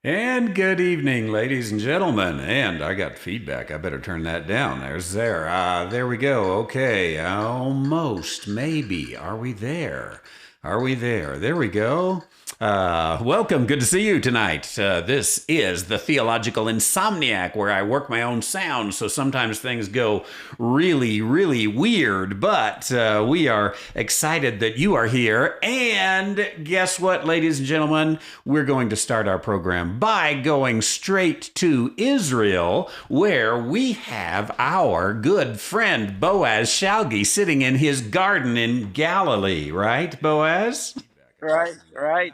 And good evening, ladies and gentlemen. And I got feedback. I better turn that down. There we go. Okay, almost, maybe. Are we there? Are we there? There we go. Welcome. Good to see you tonight. This is the Theological Insomniac, where I work my own sound, so sometimes things go really, really weird. But we are excited that you are here. And guess what, ladies and gentlemen? We're going to start our program by going straight to Israel, where we have our good friend Boaz Shaggy sitting in his garden in Galilee, right, Boaz? Right, right,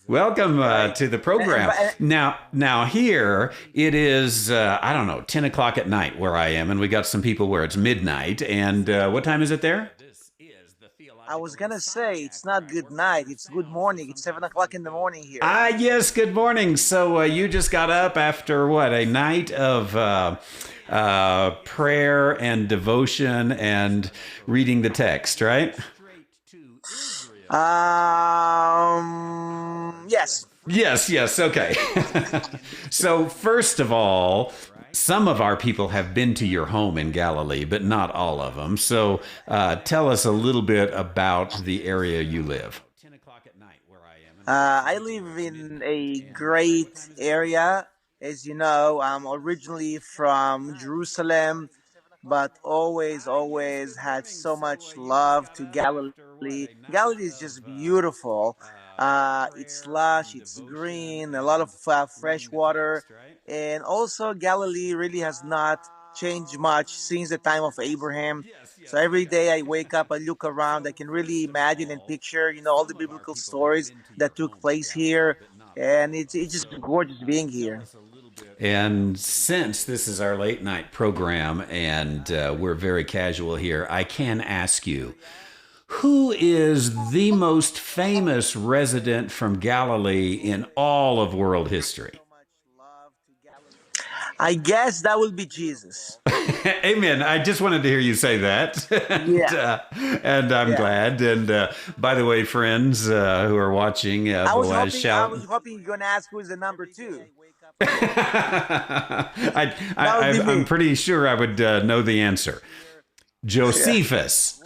Welcome right. to the And, and, program. and Now here it is. I don't know, 10 o'clock at night where I am, and we got some people where it's midnight. And what time is it there? I was gonna say it's not good night, it's good morning. It's 7 o'clock in the morning here. Ah, yes. Good morning. So you just got up after what, a night of prayer and devotion and reading the text, right? Yes. Yes, yes, okay. So, first of all, some of our people have been to your home in Galilee, but not all of them. So, tell us a little bit about the area you live. I live in a great area. As you know, I'm originally from Jerusalem, but always had so much love to Galilee. Galilee is just beautiful. It's lush, it's green, a lot of fresh water, and also Galilee really has not changed much since the time of Abraham. So every day I wake up, I look around, I can really imagine and picture, all the biblical stories that took place here, and it's just gorgeous being here. And since this is our late night program and we're very casual here, I can ask you, who is the most famous resident from Galilee in all of world history? I guess that will be Jesus. Amen. I just wanted to hear you say that, Yeah, and I'm yeah. glad. And by the way, friends who are watching, I was Boaz hoping I shout. was hoping you're gonna ask who's the number two. That would be I'm me. pretty sure I would know the answer. Yeah. Josephus,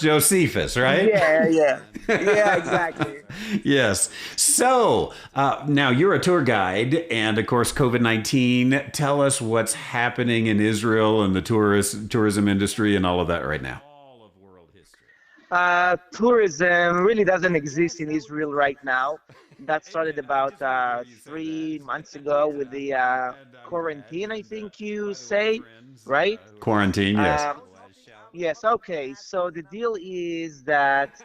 right? Yeah, yeah. Yeah, exactly. Yes. So now you're a tour guide, and of course, COVID-19. Tell us what's happening in Israel and the tourism industry and all of that right now. Tourism really doesn't exist in Israel right now. That started about 3 months ago with the quarantine, I think you say, right? Quarantine, yes. Um, yes, okay. So the deal is that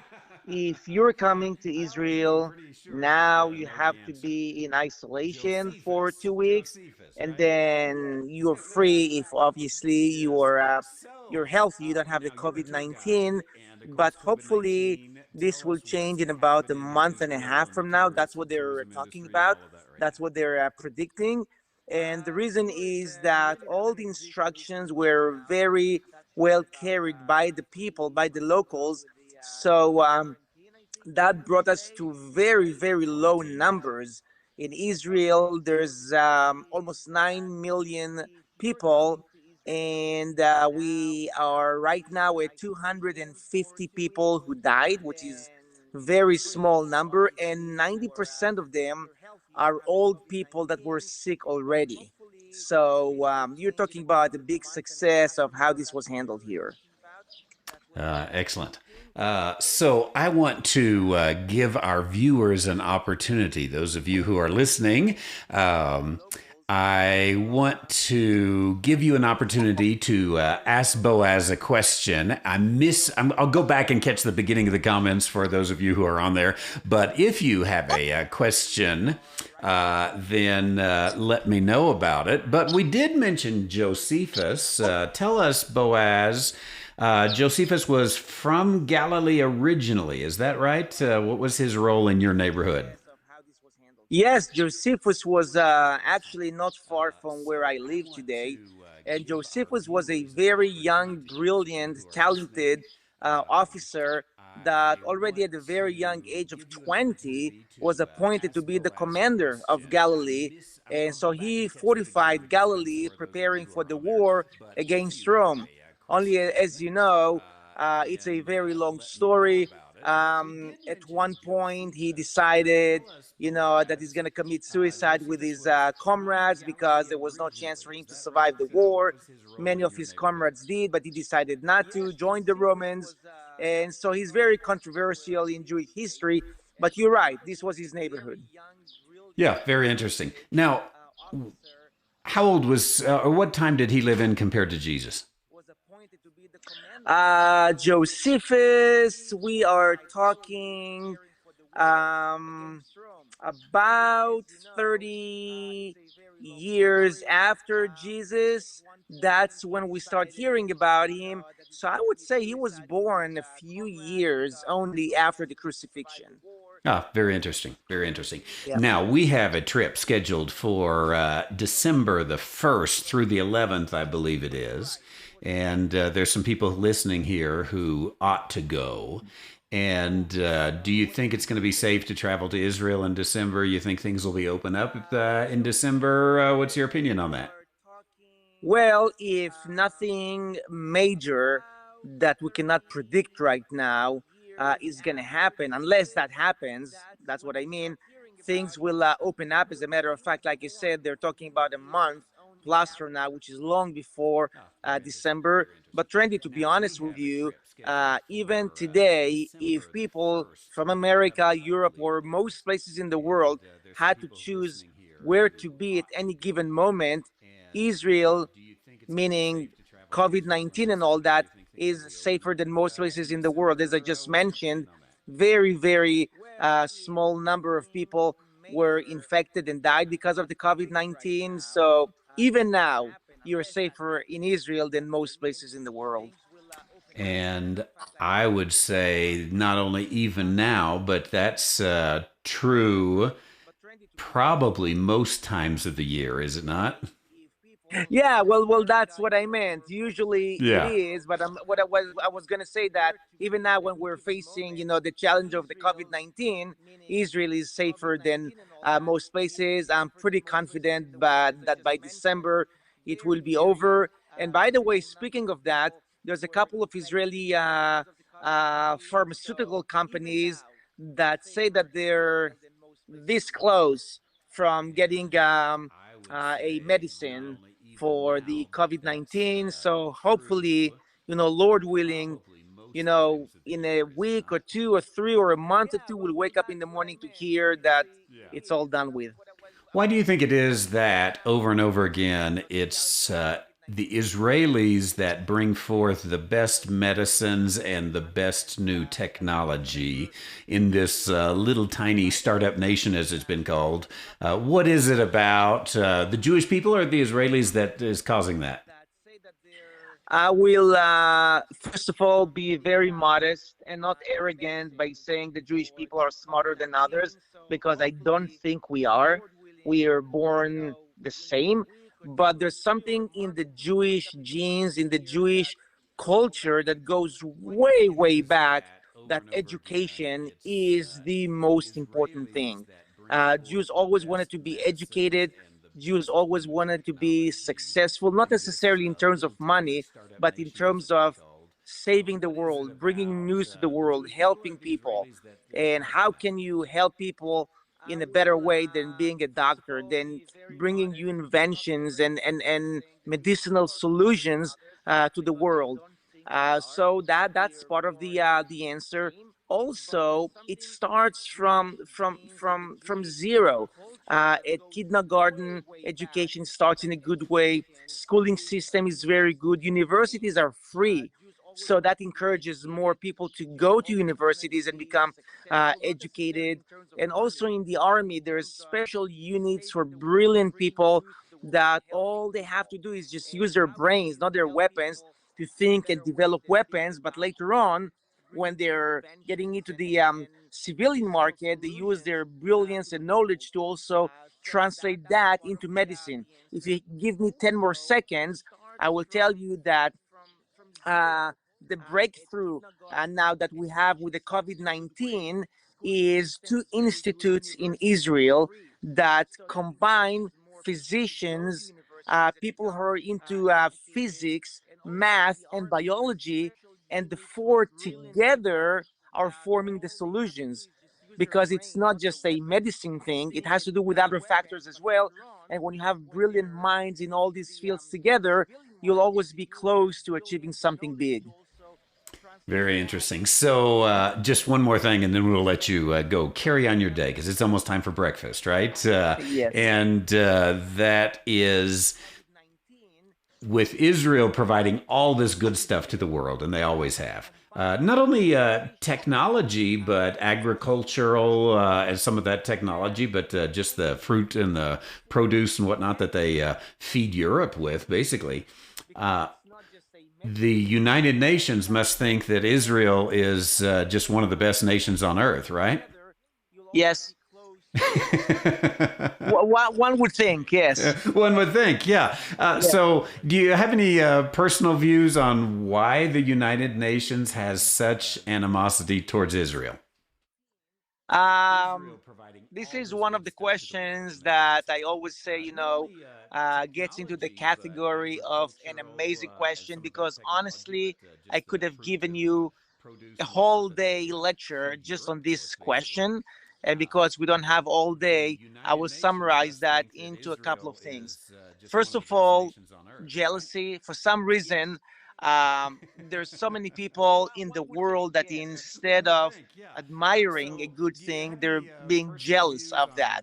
if you're coming to Israel now, you have to be in isolation for 2 weeks, and then you're free if obviously you're healthy, you don't have the COVID-19. But hopefully, this will change in about a month and a half from now. That's what they're talking about. That's what they're predicting. And the reason is that all the instructions were very well carried by the people, by the locals. So that brought us to very, very low numbers. In Israel, there's almost 9 million people, and we are right now at 250 people who died, which is very small number, and 90% of them are old people that were sick already. So you're talking about the big success of how this was handled here. Excellent. So I want to give our viewers an opportunity. Those of you who are listening, I want to give you an opportunity to ask Boaz a question. I'll go back and catch the beginning of the comments for those of you who are on there. But if you have a question, then let me know about it. But we did mention Josephus. Tell us, Boaz. Josephus was from Galilee originally. Is that right? What was his role in your neighborhood? Yes, Josephus was actually not far from where I live today. And Josephus was a very young, brilliant, talented officer that already at the very young age of 20 was appointed to be the commander of Galilee. And so he fortified Galilee, preparing for the war against Rome. Only, as you know, it's a very long story. At one point, he decided, that he's going to commit suicide with his comrades because there was no chance for him to survive the war. Many of his comrades did, but he decided not to join the Romans. And so he's very controversial in Jewish history. But you're right, this was his neighborhood. Yeah, very interesting. Now, how old was, or what time did he live in compared to Jesus? Josephus, we are talking um, about 30 years after Jesus. That's when we start hearing about him. So I would say he was born a few years only after the crucifixion. Ah, very interesting. Very interesting. Yeah. Now, we have a trip scheduled for December the 1st through the 11th, I believe it is. And there's some people listening here who ought to go. And do you think it's going to be safe to travel to Israel in December? You think things will be open up in December? What's your opinion on that? Well, if nothing major that we cannot predict right now is going to happen, unless that happens, that's what I mean, things will open up. As a matter of fact, like you said, they're talking about a month plus from now, which is long before December. But Trendy, to be honest with you, even today, if people from America, Europe, or most places in the world had to choose where to be at any given moment, Israel, meaning COVID-19 and all that, is safer than most places in the world. As I just mentioned, very, very small number of people were infected and died because of the COVID-19. So even now, you're safer in Israel than most places in the world. And I would say not only even now, but that's true probably most times of the year, is it not? Yeah, well, that's what I meant. Usually it Yeah. is, but I was gonna say that even now when we're facing, the challenge of the COVID-19, Israel is safer than most places. I'm pretty confident, but that by December it will be over. And by the way, speaking of that, there's a couple of Israeli pharmaceutical companies that say that they're this close from getting a medicine for the COVID-19. So hopefully, Lord willing, in a week or two or three or a month or two, we'll wake up in the morning to hear that it's all done with. Why do you think it is that over and over again it's the Israelis that bring forth the best medicines and the best new technology in this little tiny startup nation, as it's been called? What is it about the Jewish people or the Israelis that is causing that? I will, first of all, be very modest and not arrogant by saying the Jewish people are smarter than others, because I don't think we are. We are born the same, but there's something in the Jewish genes, in the Jewish culture that goes way, way back, that education is the most important thing. Jews always wanted to be educated. Jews always wanted to be successful, not necessarily in terms of money, but in terms of saving the world, bringing news to the world, helping people. And how can you help people in a better way than being a doctor, than bringing you inventions and medicinal solutions to the world? So that's part of the answer. Also, it starts from zero. At kindergarten, education starts in a good way. Schooling system is very good. Universities are free, so that encourages more people to go to universities and become educated. And also in the army, there's special units for brilliant people that all they have to do is just use their brains, not their weapons, to think and develop weapons. But later on, when they're getting into the civilian market, they use their brilliance and knowledge to also translate that into medicine. If you give me 10 more seconds, I will tell you that the breakthrough now that we have with the COVID-19 is two institutes in Israel that combine physicians, people who are into physics, math, and biology, and the four together are forming the solutions. Because it's not just a medicine thing, it has to do with other factors as well. And when you have brilliant minds in all these fields together, you'll always be close to achieving something big. Very interesting. So, just one more thing, and then we'll let you go carry on your day because it's almost time for breakfast, right? Yes. And that is with Israel providing all this good stuff to the world, and they always have. Not only technology, but agricultural and some of that technology, but just the fruit and the produce and whatnot that they feed Europe with, basically. The United Nations must think that Israel is just one of the best nations on earth, right? Yes. One would think, yes. One would think, yeah. Yeah. So, do you have any personal views on why the United Nations has such animosity towards Israel? Um, this is one of the questions that I always say, gets into the category of an amazing question because honestly, I could have given you a whole day lecture just on this question. And because we don't have all day, I will summarize that into a couple of things. First of all, jealousy. For some reason, there's so many people in the world that instead of admiring a good thing, they're being jealous of that.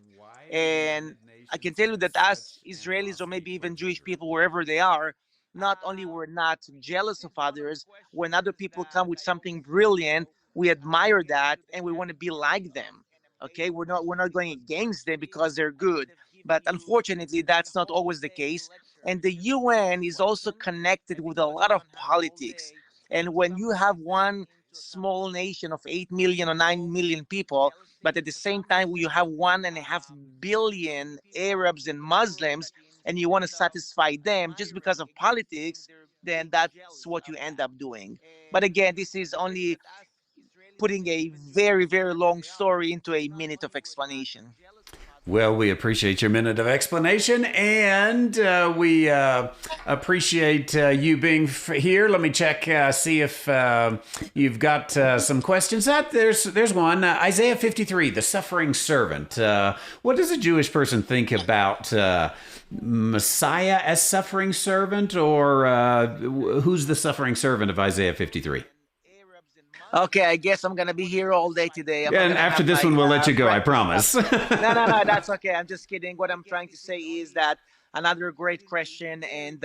And I can tell you that us Israelis, or maybe even Jewish people, wherever they are, not only we're not jealous of others, when other people come with something brilliant, we admire that and we want to be like them. Okay, we're not going against them because they're good, but unfortunately, that's not always the case. And the UN is also connected with a lot of politics. And when you have one small nation of 8 million or 9 million people, but at the same time, you have 1.5 billion Arabs and Muslims, and you want to satisfy them just because of politics, then that's what you end up doing. But again, this is only putting a very, very long story into a minute of explanation. Well, we appreciate your minute of explanation, and we appreciate you being here. Let me check, see if you've got some questions. There's one. Isaiah 53, the suffering servant. What does a Jewish person think about Messiah as suffering servant, or who's the suffering servant of Isaiah 53? Okay, I guess I'm gonna be here all day today. I'm not And gonna after have this my one, we'll let you go, I breakfast stuff. promise. No, no, no, that's okay. I'm just kidding. What I'm trying to say is that another great question, and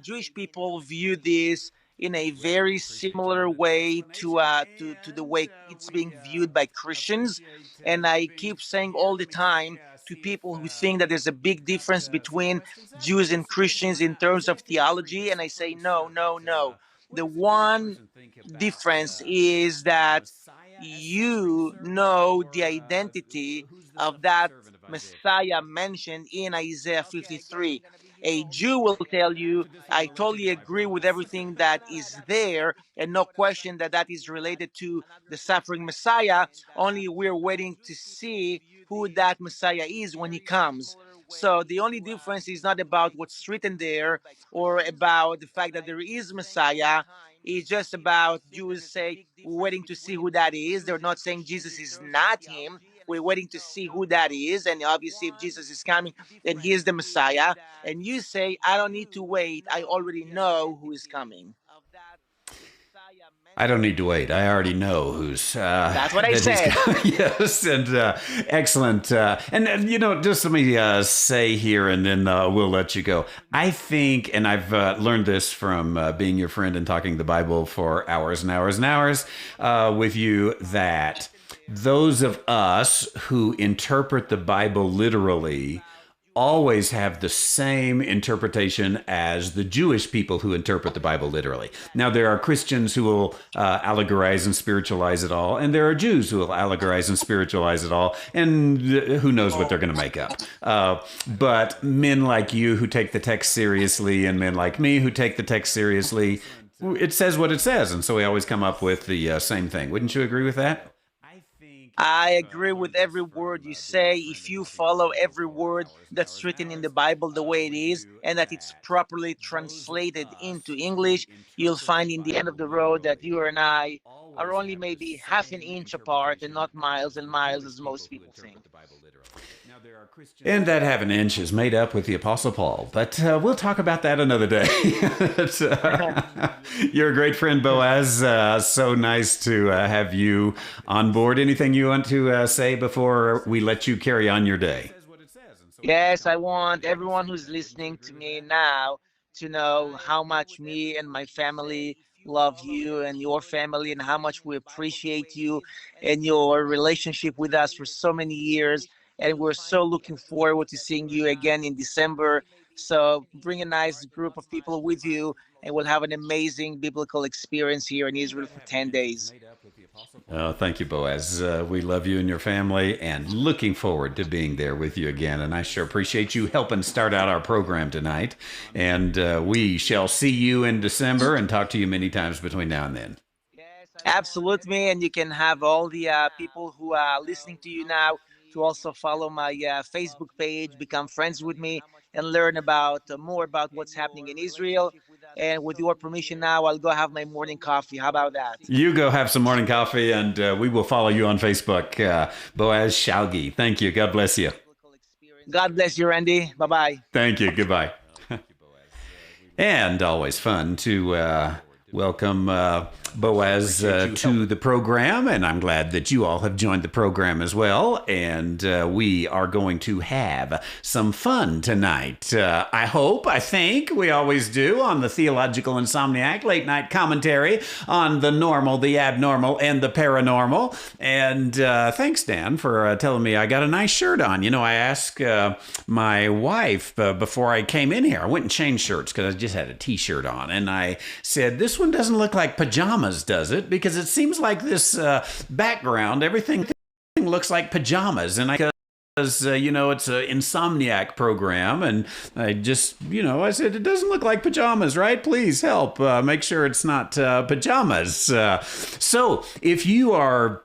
Jewish people view this in a very similar way to the way it's being viewed by Christians. And I keep saying all the time to people who think that there's a big difference between Jews and Christians in terms of theology, and I say no, no, no. The one difference is that you know the identity of that Messiah mentioned in Isaiah 53. A Jew will tell you, I totally agree with everything that is there, and no question that that is related to the suffering Messiah. Only we're waiting to see who that Messiah is when he comes. So the only difference is not about what's written there or about the fact that there is Messiah. It's just about Jews say we're waiting to see who that is. They're not saying Jesus is not him. We're waiting to see who that is. And obviously, if Jesus is coming, then he is the Messiah. And you say, I don't need to wait. I already know who is coming. I don't need to wait. I already know who's That's what I that he's said. got. Yes, and excellent. And just let me say here, and then we'll let you go. I think, and I've learned this from being your friend and talking the Bible for hours and hours and hours with you, that those of us who interpret the Bible literally always have the same interpretation as the Jewish people who interpret the Bible literally. Now, there are Christians who will allegorize and spiritualize it all, and there are Jews who will allegorize and spiritualize it all, and who knows what they're going to make up. But men like you who take the text seriously, and men like me who take the text seriously, it says what it says, and so we always come up with the same thing. Wouldn't you agree with that? I agree with every word you say. If you follow every word that's written in the Bible the way it is, and that it's properly translated into English, you'll find in the end of the road that you and I are only maybe half an inch apart and not miles and miles as most people think. And that half an inch is made up with the Apostle Paul, but we'll talk about that another day. You're a great friend, Boaz. So nice to have you on board. Anything you want to say before we let you carry on your day? Yes, I want everyone who's listening to me now to know how much me and my family love you and your family, and how much we appreciate you and your relationship with us for so many years. And we're so looking forward to seeing you again in December. So bring a nice group of people with you, and we'll have an amazing biblical experience here in Israel for 10 days. Oh, thank you, Boaz. We love you and your family, and looking forward to being there with you again. And I sure appreciate you helping start out our program tonight. And we shall see you in December and talk to you many times between now and then. Absolutely. And you can have all the people who are listening to you now to also follow my Facebook page, become friends with me, and learn about more about what's happening in Israel. And with your permission now, I'll go have my morning coffee. How about that? You go have some morning coffee, and we will follow you on Facebook. Boaz Shaggy. Thank you. God bless you. God bless you, Randy. Bye bye. Thank you. Goodbye. And always fun to welcome Boaz to the program, and I'm glad that you all have joined the program as well. And we are going to have some fun tonight. I think we always do on the Theological Insomniac late night commentary on the normal, the abnormal, and the paranormal. And thanks, Dan, for telling me I got a nice shirt on. You know, I asked my wife before I came in here. I went and changed shirts because I just had a t-shirt on, and I said, this one doesn't look like pajamas, does it? Because it seems like this background, everything looks like pajamas. And because, it's an insomniac program, and I just, I said, it doesn't look like pajamas, right? Please help make sure it's not pajamas. So if you are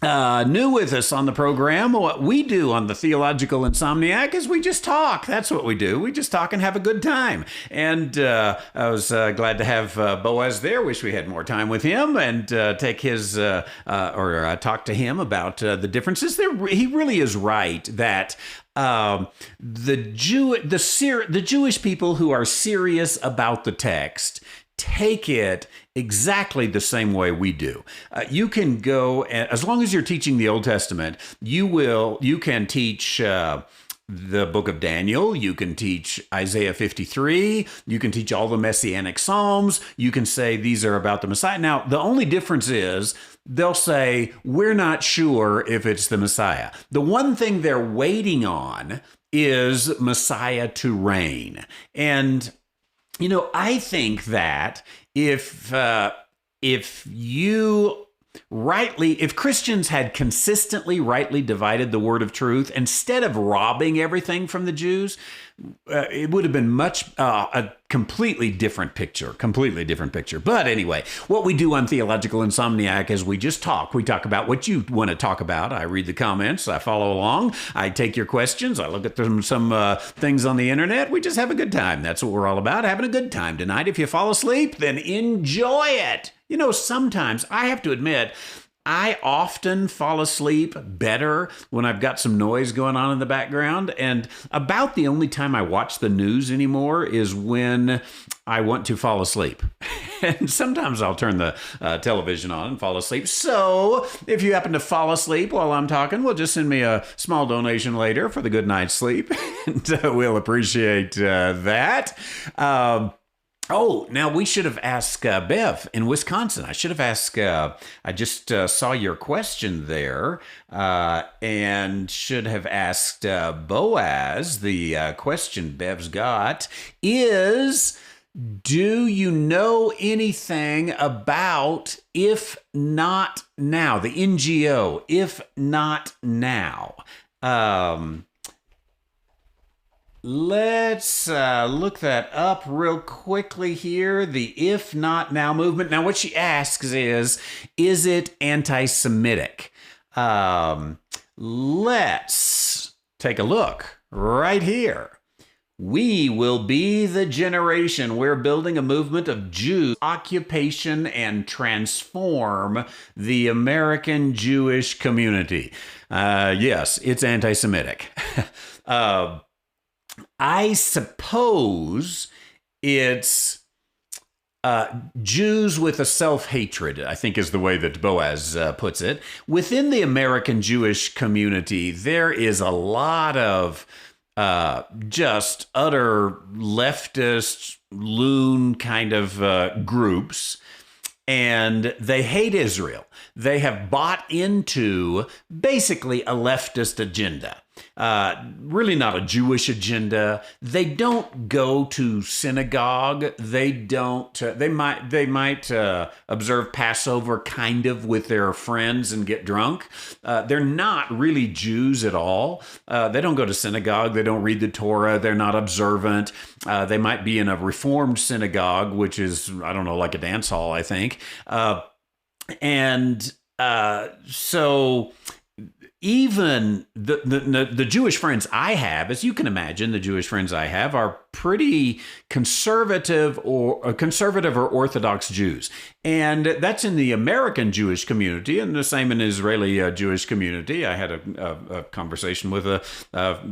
new with us on the program, what we do on the Theological Insomniac is we just talk. That's what we do. We just talk and have a good time. And I was glad to have Boaz there. Wish we had more time with him and take his talk to him about the differences. He really is right that the Jewish people who are serious about the text take it exactly the same way we do. You can go, as long as you're teaching the Old Testament, you can teach the book of Daniel, you can teach Isaiah 53, you can teach all the Messianic Psalms, you can say these are about the Messiah. Now, the only difference is they'll say, we're not sure if it's the Messiah. The one thing they're waiting on is Messiah to reign. And I think that if Christians had consistently rightly divided the word of truth, instead of robbing everything from the Jews, it would have been a completely different picture. But anyway, what we do on Theological Insomniac is we just talk. We talk about what you want to talk about. I read the comments. I follow along. I take your questions. I look at some things on the internet. We just have a good time. That's what we're all about, having a good time tonight. If you fall asleep, then enjoy it. Sometimes I have to admit, I often fall asleep better when I've got some noise going on in the background. And about the only time I watch the news anymore is when I want to fall asleep. And sometimes I'll turn the television on and fall asleep. So if you happen to fall asleep while I'm talking, well, just send me a small donation later for the good night's sleep. And we'll appreciate that. Now we should have asked Bev in Wisconsin. I should have asked, I just saw your question there, and should have asked Boaz. The question Bev's got is, do you know anything about If Not Now, the NGO, If Not Now? Let's look that up real quickly here. The If Not Now movement. Now, what she asks is it anti Semitic? Let's take a look right here. We will be the generation. We're building a movement of Jews, occupation, and transform the American Jewish community. Yes, it's anti Semitic. I suppose it's Jews with a self-hatred, I think is the way that Boaz puts it. Within the American Jewish community, there is a lot of just utter leftist, loon kind of groups, and they hate Israel. They have bought into basically a leftist agenda. Really not a Jewish agenda. They don't go to synagogue. They don't. They might observe Passover kind of with their friends and get drunk. They're not really Jews at all. They don't go to synagogue. They don't read the Torah. They're not observant. They might be in a Reformed synagogue, which is, I don't know, like a dance hall, I think. So even the Jewish friends I have, as you can imagine, the Jewish friends I have are pretty conservative or Orthodox Jews. And that's in the American Jewish community, and the same in the Israeli Jewish community. I had a conversation with a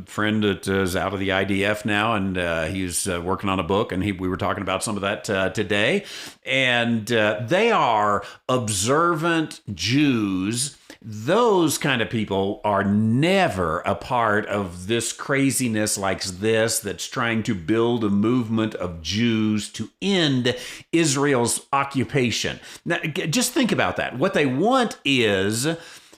friend that is out of the IDF now, and he's working on a book, and we were talking about some of that today. And they are observant Jews. Those kind of people are never a part of this craziness like this that's trying to build a movement of Jews to end Israel's occupation. Now, just think about that. What they want is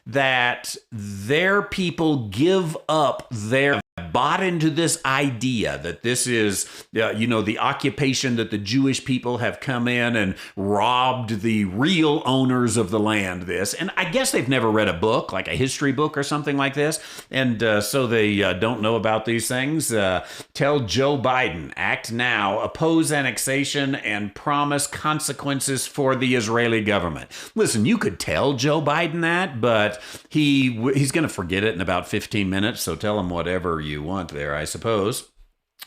that their people give up their bought into this idea that this is, the occupation, that the Jewish people have come in and robbed the real owners of the land. And I guess they've never read a book, like a history book or something like this, and so they don't know about these things. Tell Joe Biden, act now, oppose annexation, and promise consequences for the Israeli government. Listen, you could tell Joe Biden that, but he's going to forget it in about 15 minutes, so tell him whatever you want there, I suppose.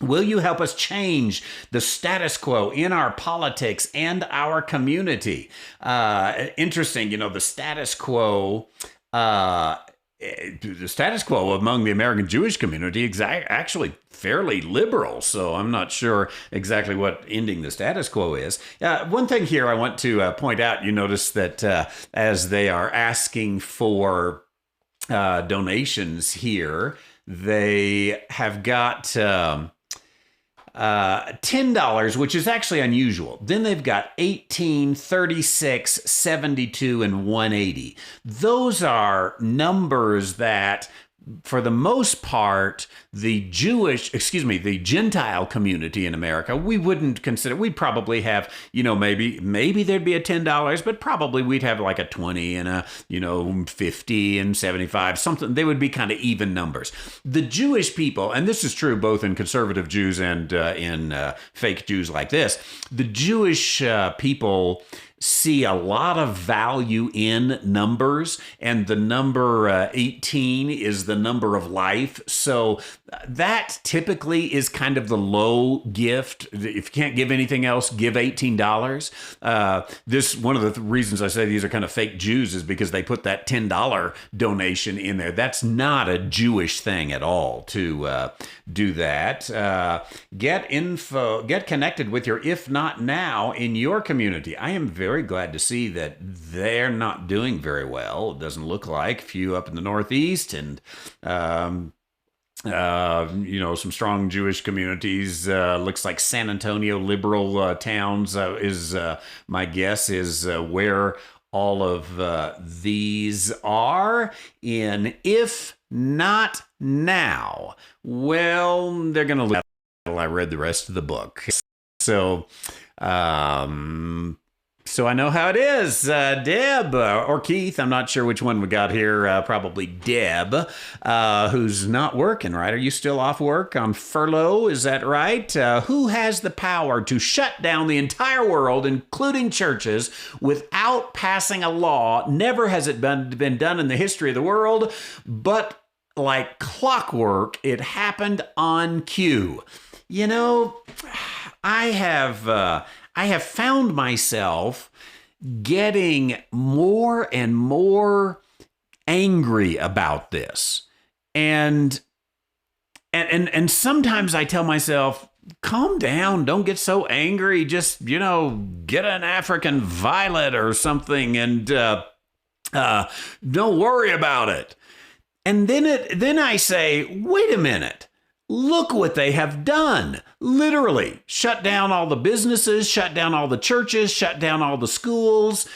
Will you help us change the status quo in our politics and our community? Interesting, the status quo. The status quo among the American Jewish community is actually fairly liberal, so I'm not sure exactly what ending the status quo is. One thing here I want to point out, you notice that as they are asking for donations here, they have got $10, which is actually unusual. Then they've got 18, 36, 72, and 180. Those are numbers that, for the most part, the Gentile community in America, we wouldn't consider. We'd probably have, maybe there'd be a $10, but probably we'd have like a 20 and a, 50 and 75, something. They would be kind of even numbers. The Jewish people, and this is true both in conservative Jews and in fake Jews like this, the Jewish people see a lot of value in numbers, and the number 18 is the number of life. So that typically is kind of the low gift. If you can't give anything else, give $18. This one of the reasons I say these are kind of fake Jews is because they put that $10 donation in there. That's not a Jewish thing at all to do that. Get connected with your If Not Now in your community. I am very glad to see that they're not doing very well. It doesn't look like. A few up in the Northeast and some strong Jewish communities. Looks like San Antonio liberal towns is my guess is where all of these are in If Not Now. Well, they're going to look until I read the rest of the book. So, So I know how it is. Deb or Keith, I'm not sure which one we got here. Probably Deb, who's not working, right? Are you still off work on furlough? Is that right? Who has the power to shut down the entire world, including churches, without passing a law? Never has it been done in the history of the world, but like clockwork, it happened on cue. You know, I have found myself getting more and more angry about this. And sometimes I tell myself, calm down, don't get so angry. Just, get an African violet or something and don't worry about it. And then I say, wait a minute. Look what they have done. Literally, shut down all the businesses, shut down all the churches, shut down all the schools,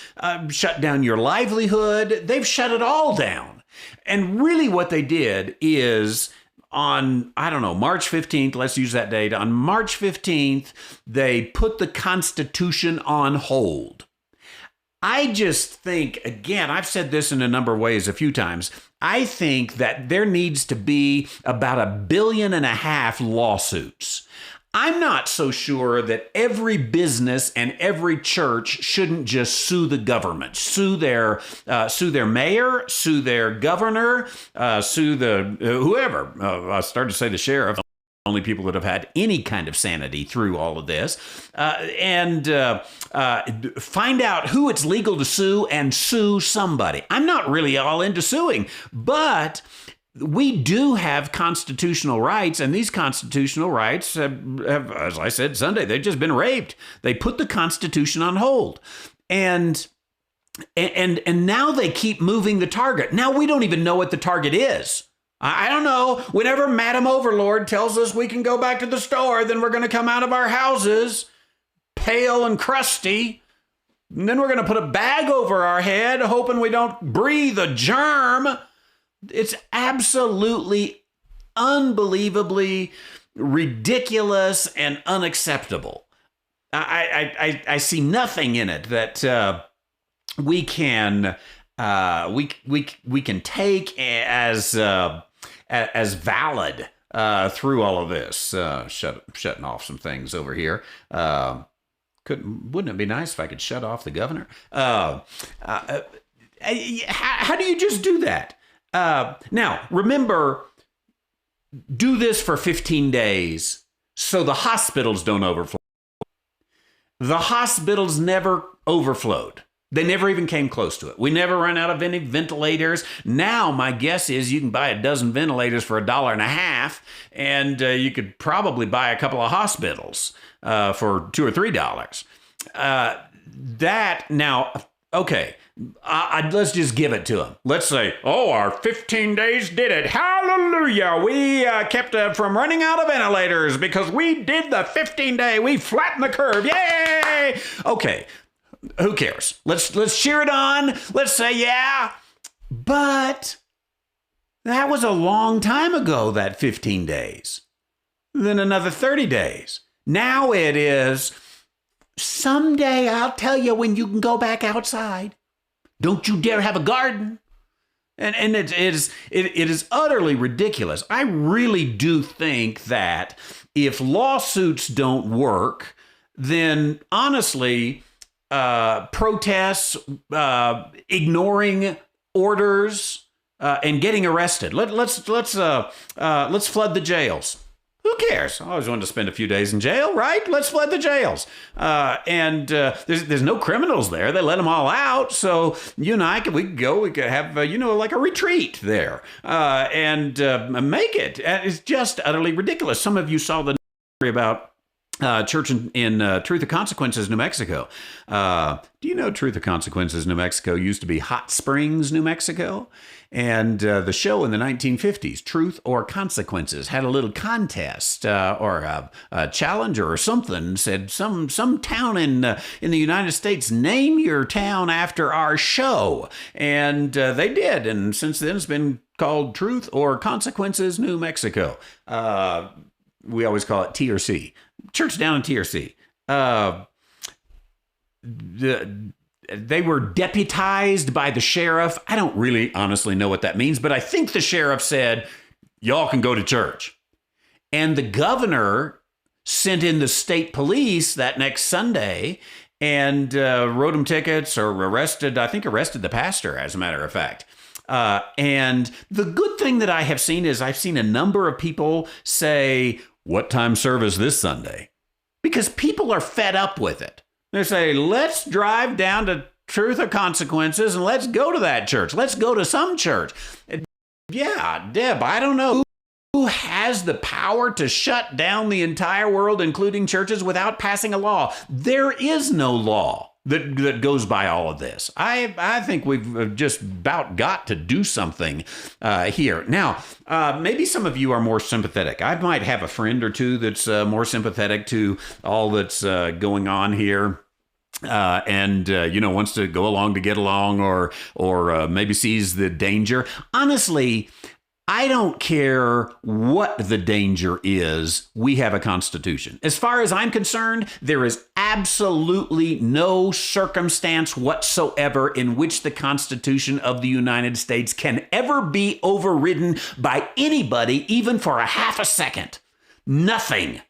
shut down your livelihood. They've shut it all down. And really what they did is on, March 15th, let's use that date. On March 15th, they put the Constitution on hold. I just think, again, I've said this in a number of ways a few times. I think that there needs to be about 1.5 billion lawsuits. I'm not so sure that every business and every church shouldn't just sue the government, sue their mayor, sue their governor, sue the whoever. I started to say the sheriff. Only people that have had any kind of sanity through all of this, and find out who it's legal to sue and sue somebody. I'm not really all into suing, but we do have constitutional rights, and these constitutional rights have, as I said Sunday, they've just been raped. They put the Constitution on hold, and now they keep moving the target. Now we don't even know what the target is. I don't know. Whenever Madam Overlord tells us we can go back to the store, then we're going to come out of our houses pale and crusty. And then we're going to put a bag over our head, hoping we don't breathe a germ. It's absolutely, unbelievably ridiculous and unacceptable. I see nothing in it that we can take as valid through all of this. Shutting off some things over here. Wouldn't it be nice if I could shut off the governor? How do you just do that? Now, remember, do this for 15 days so the hospitals don't overflow. The hospitals never overflowed. They never even came close to it. We never ran out of any ventilators. Now, my guess is you can buy a dozen ventilators for $1.50, and you could probably buy a couple of hospitals for $2 or $3. Let's just give it to them. Let's say, our 15 days did it. Hallelujah. We kept from running out of ventilators because we did the 15-day. We flattened the curve. Yay! Okay. Who cares? Let's cheer it on. Let's say, yeah. But that was a long time ago, that 15 days. Then another 30 days. Now it is, someday I'll tell you when you can go back outside. Don't you dare have a garden. And it is utterly ridiculous. I really do think that if lawsuits don't work, then honestly, protests, ignoring orders, and getting arrested. Let's flood the jails. Who cares? I always wanted to spend a few days in jail, right? Let's flood the jails. There's no criminals there. They let them all out. So you and I we could have like a retreat there and make it. It's just utterly ridiculous. Some of you saw the story about church in Truth or Consequences, New Mexico. Do you know Truth or Consequences, New Mexico used to be Hot Springs, New Mexico? And the show in the 1950s, Truth or Consequences, had a little contest or a challenger or something, said some town in the United States, name your town after our show. And they did. And since then, it's been called Truth or Consequences, New Mexico. We always call it TRC. Church down in TRC. they were deputized by the sheriff. I don't really honestly know what that means, but I think the sheriff said, y'all can go to church. And the governor sent in the state police that next Sunday and wrote them tickets or arrested the pastor, as a matter of fact. And the good thing that I have seen is I've seen a number of people say, what time service this Sunday? Because people are fed up with it. They say, let's drive down to Truth or Consequences and let's go to that church. Let's go to some church. Yeah, Deb, I don't know who has the power to shut down the entire world, including churches, without passing a law. There is no law that goes by all of this. I think we've just about got to do something here. Now, maybe some of you are more sympathetic. I might have a friend or two that's more sympathetic to all that's going on here. And wants to go along to get along, or maybe sees the danger. Honestly, I don't care what the danger is. We have a constitution. As far as I'm concerned, there is absolutely no circumstance whatsoever in which the Constitution of the United States can ever be overridden by anybody, even for a half a second. Nothing.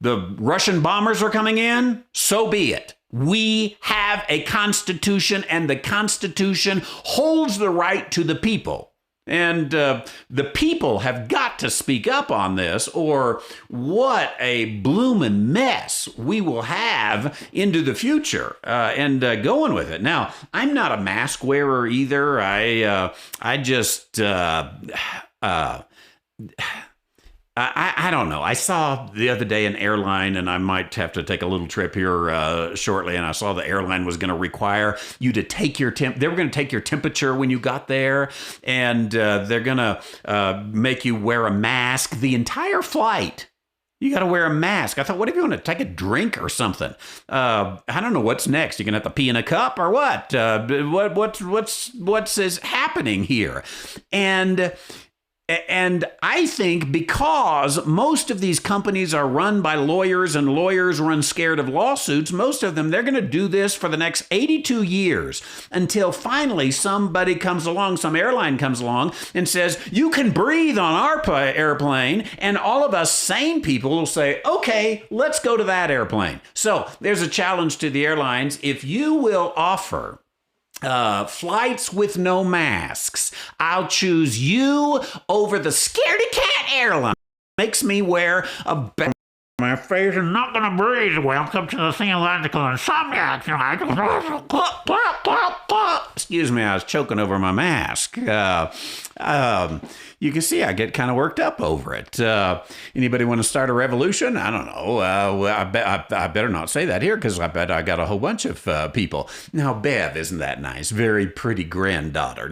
The Russian bombers are coming in, so be it. We have a constitution, and the Constitution holds the right to the people. And the people have got to speak up on this, or what a bloomin' mess we will have into the future, and going with it. Now, I'm not a mask wearer either. I just... I don't know. I saw the other day an airline, and I might have to take a little trip here shortly, and I saw the airline was going to require you to take your they were going to take your temperature when you got there, and they're going to make you wear a mask the entire flight. You got to wear a mask. I thought, what if you want to take a drink or something? I don't know what's next. You're going to have to pee in a cup or what? What's is happening here? And I think because most of these companies are run by lawyers, and lawyers run scared of lawsuits, most of them, they're going to do this for the next 82 years until finally somebody comes along, some airline comes along and says, you can breathe on our airplane. And all of us sane people will say, okay, let's go to that airplane. So there's a challenge to the airlines. If you will offer flights with no masks, I'll choose you over the scaredy cat airline. Makes me wear a my face is not going to breathe. Welcome to the Theological Insomniac. Excuse me, I was choking over my mask. You can see I get kind of worked up over it. Anybody want to start a revolution? I don't know. I better not say that here, because I bet I got a whole bunch of people. Now, Bev, isn't that nice? Very pretty granddaughter.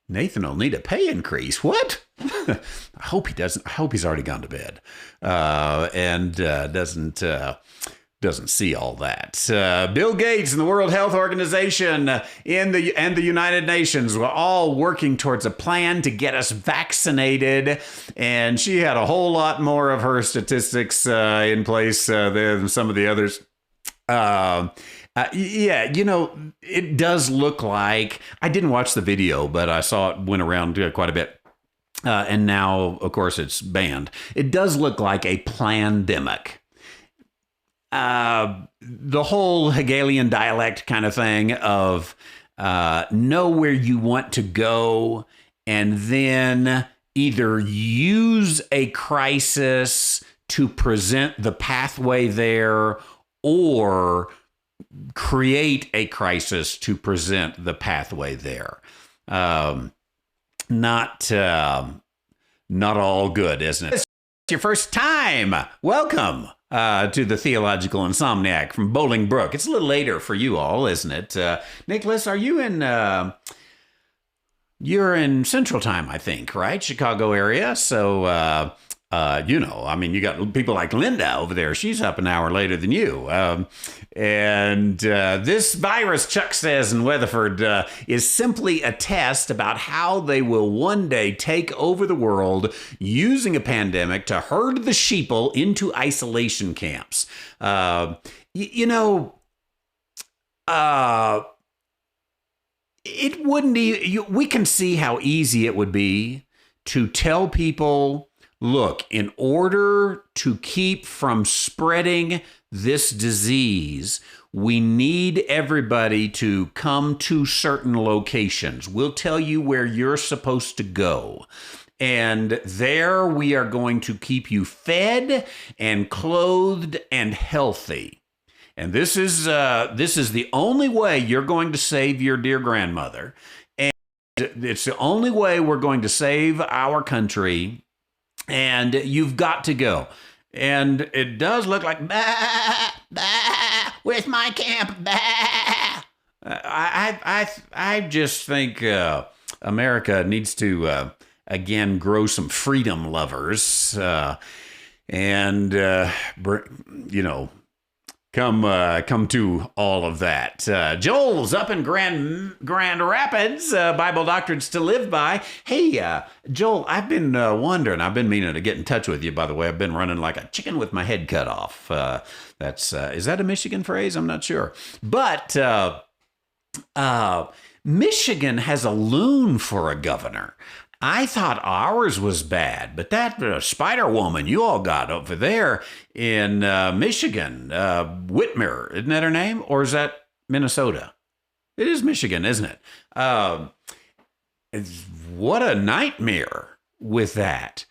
Nathan will need a pay increase. What? I hope he doesn't. I hope he's already gone to bed and doesn't see all that. Bill Gates and the World Health Organization and the United Nations were all working towards a plan to get us vaccinated, and she had a whole lot more of her statistics in place than some of the others. Yeah, it does look like, I didn't watch the video, but I saw it went around quite a bit. And now, of course, it's banned. It does look like a plandemic. The whole Hegelian dialect kind of thing of know where you want to go and then either use a crisis to present the pathway there, or create a crisis to present the pathway there. Not all good, isn't it? It's your first time. Welcome to the Theological Insomniac from Bolingbrook. It's a little later for you all, isn't it? Nicholas, are you in... you're in Central Time, I think, right? Chicago area. So... you got people like Linda over there. She's up an hour later than you. And this virus, Chuck says in Weatherford, is simply a test about how they will one day take over the world using a pandemic to herd the sheeple into isolation camps. Uh, it wouldn't we can see how easy it would be to tell people, look, in order to keep from spreading this disease, we need everybody to come to certain locations. We'll tell you where you're supposed to go. And there we are going to keep you fed and clothed and healthy. And this is the only way you're going to save your dear grandmother. And it's the only way we're going to save our country. And you've got to go. And it does look like, bah, bah, where's my camp? Bah. I just think America needs to again grow some freedom lovers and come to all of that. Joel's up in Grand Rapids, Bible Doctrines to Live By. Hey, Joel, I've been wondering, I've been meaning to get in touch with you, by the way. I've been running like a chicken with my head cut off. Is that a Michigan phrase? I'm not sure. But Michigan has a loon for a governor. I thought ours was bad, but that Spider Woman you all got over there in Michigan, Whitmer, isn't that her name? Or is that Minnesota? It is Michigan, isn't it? What a nightmare with that.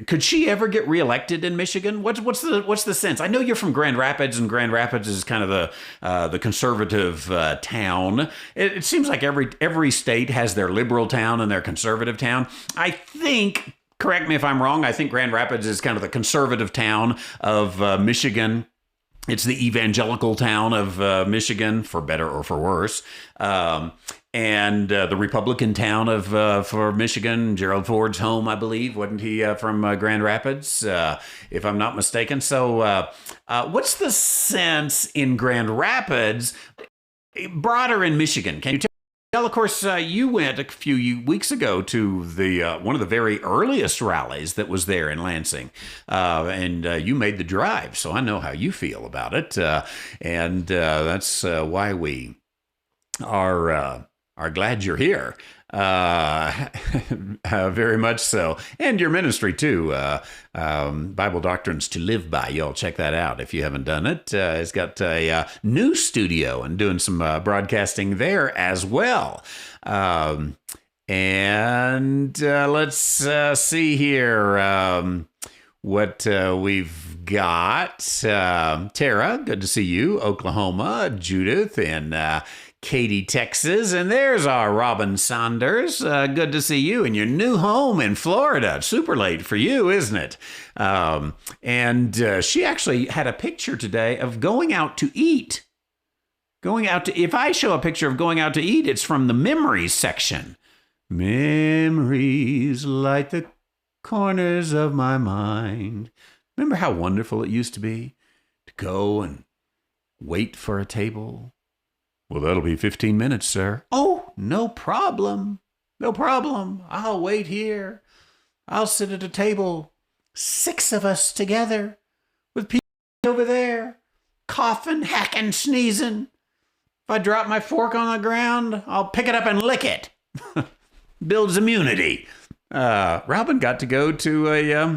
Could she ever get reelected in Michigan? What's the sense? I know you're from Grand Rapids, and Grand Rapids is kind of the conservative town. It seems like every state has their liberal town and their conservative town. I think, correct me if I'm wrong, I think Grand Rapids is kind of the conservative town of Michigan. It's the evangelical town of Michigan, for better or for worse. And the Republican town of for Michigan, Gerald Ford's home, I believe. Wasn't he from Grand Rapids, if I'm not mistaken? So what's the sense in Grand Rapids, broader in Michigan? Can you tell? Of course, you went a few weeks ago to the one of the very earliest rallies that was there in Lansing, and you made the drive, so I know how you feel about it, and that's why we are glad you're here. Very much so. And your ministry too, Bible Doctrines to Live By. Y'all check that out if you haven't done it. It's got a new studio and doing some broadcasting there as well. And let's see here what we've got. Tara, good to see you. Oklahoma. Judith in Katy, Texas. And there's our Robin Saunders. Good to see you in your new home in Florida. Super late for you, isn't it? And she actually had a picture today of going out to eat. If I show a picture of going out to eat, it's from the memories section. Memories light the corners of my mind. Remember how wonderful it used to be to go and wait for a table? Well, that'll be 15 minutes, sir. Oh, no problem. No problem. I'll wait here. I'll sit at a table, 6 of us together, with people over there, coughing, hacking, sneezing. If I drop my fork on the ground, I'll pick it up and lick it. Builds immunity. Robin got to go to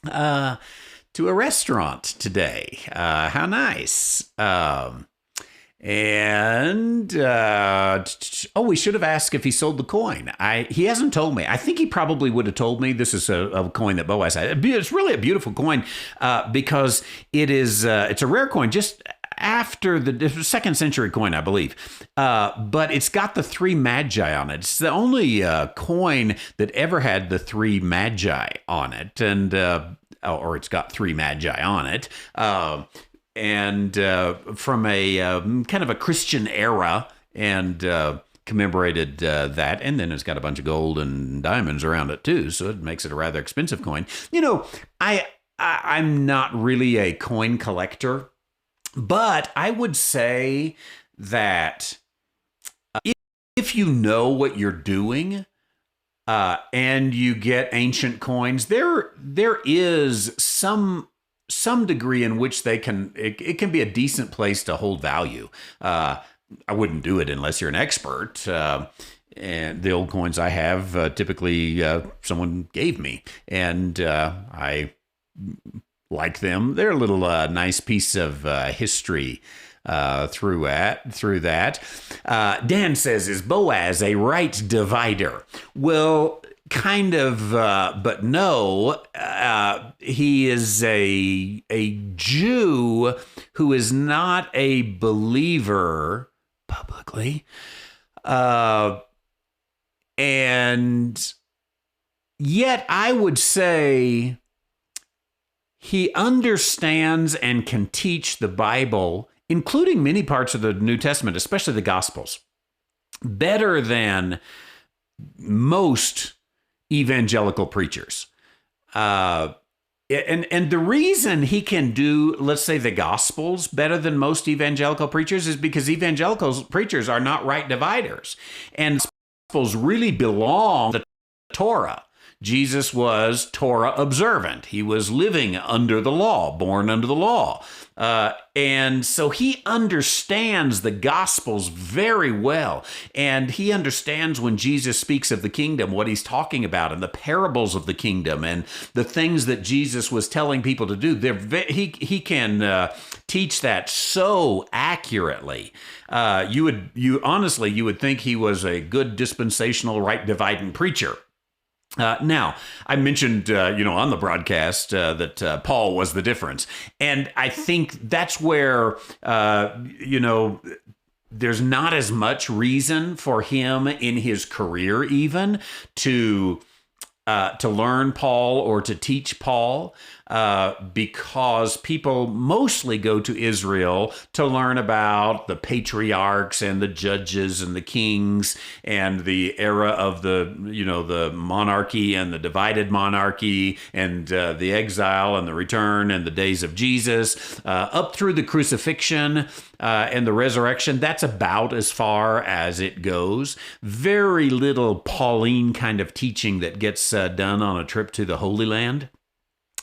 a restaurant today. How nice. And we should have asked if he sold the coin. He hasn't told me. I think he probably would have told me. This is a coin that Boaz had. It's really a beautiful coin because it's a rare coin, just after the 2nd century coin, I believe. But it's got the 3 magi on it. It's the only coin that ever had the 3 magi on it, and or it's got 3 magi on it. And from a kind of a Christian era, and commemorated that. And then it's got a bunch of gold and diamonds around it too, so it makes it a rather expensive coin. You know, I'm not really a coin collector, but I would say that if you know what you're doing, and you get ancient coins, there is some some degree in which they can, it can be a decent place to hold value. I wouldn't do it unless you're an expert. And the old coins I have, typically someone gave me, and I like them. They're a little nice piece of history through that. Dan says, is Boaz a right divider? Well, kind of, but no. He is a Jew who is not a believer publicly. And yet I would say he understands and can teach the Bible, including many parts of the New Testament, especially the Gospels, better than most evangelical preachers. And the reason he can do, let's say, the Gospels better than most evangelical preachers is because evangelical preachers are not right dividers. And Gospels really belong to the Torah. Jesus was Torah observant. He was living under the law, born under the law. And so he understands the Gospels very well. And he understands when Jesus speaks of the kingdom, what he's talking about, and the parables of the kingdom, and the things that Jesus was telling people to do. He can teach that so accurately. You would think he was a good dispensational right dividing preacher. Now, I mentioned, on the broadcast that Paul was the difference. And I think that's where, there's not as much reason for him in his career even to learn Paul or to teach Paul, because people mostly go to Israel to learn about the patriarchs and the judges and the kings and the era of the monarchy and the divided monarchy and the exile and the return and the days of Jesus, up through the crucifixion and the resurrection. That's about as far as it goes. Very little Pauline kind of teaching that gets done on a trip to the Holy Land.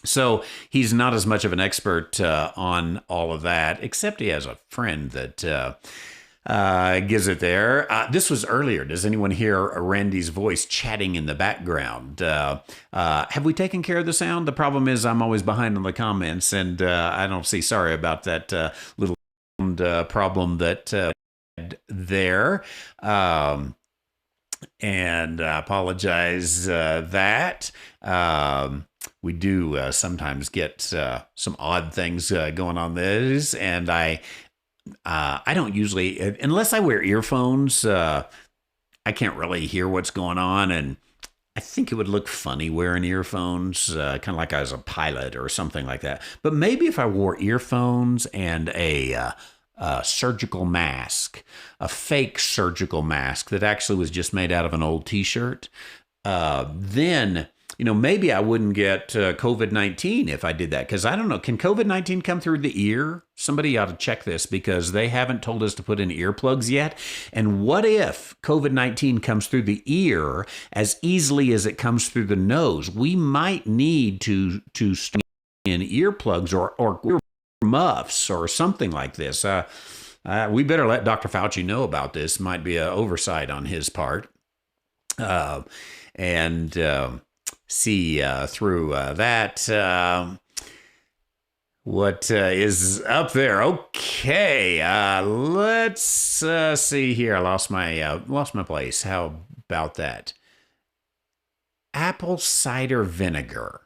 So he's not as much of an expert on all of that, except he has a friend that gives it there. This was earlier. Does anyone hear Randy's voice chatting in the background? Have we taken care of the sound? The problem is I'm always behind on the comments, and I don't see. Sorry about that little problem that there. And I apologize that. We do sometimes get some odd things going on this, and I don't usually, unless I wear earphones, I can't really hear what's going on, and I think it would look funny wearing earphones, kind of like I was a pilot or something like that. But maybe if I wore earphones and a surgical mask, a fake surgical mask that actually was just made out of an old t-shirt, then maybe I wouldn't get COVID-19 if I did that. Because I don't know, can COVID-19 come through the ear? Somebody ought to check this, because they haven't told us to put in earplugs yet. And what if COVID-19 comes through the ear as easily as it comes through the nose? We might need to stick in earplugs or ear muffs or something like this. We better let Dr. Fauci know about this. Might be an oversight on his part. And see through that what is up there. Okay, let's see here. I lost my place. How about that? Apple cider vinegar.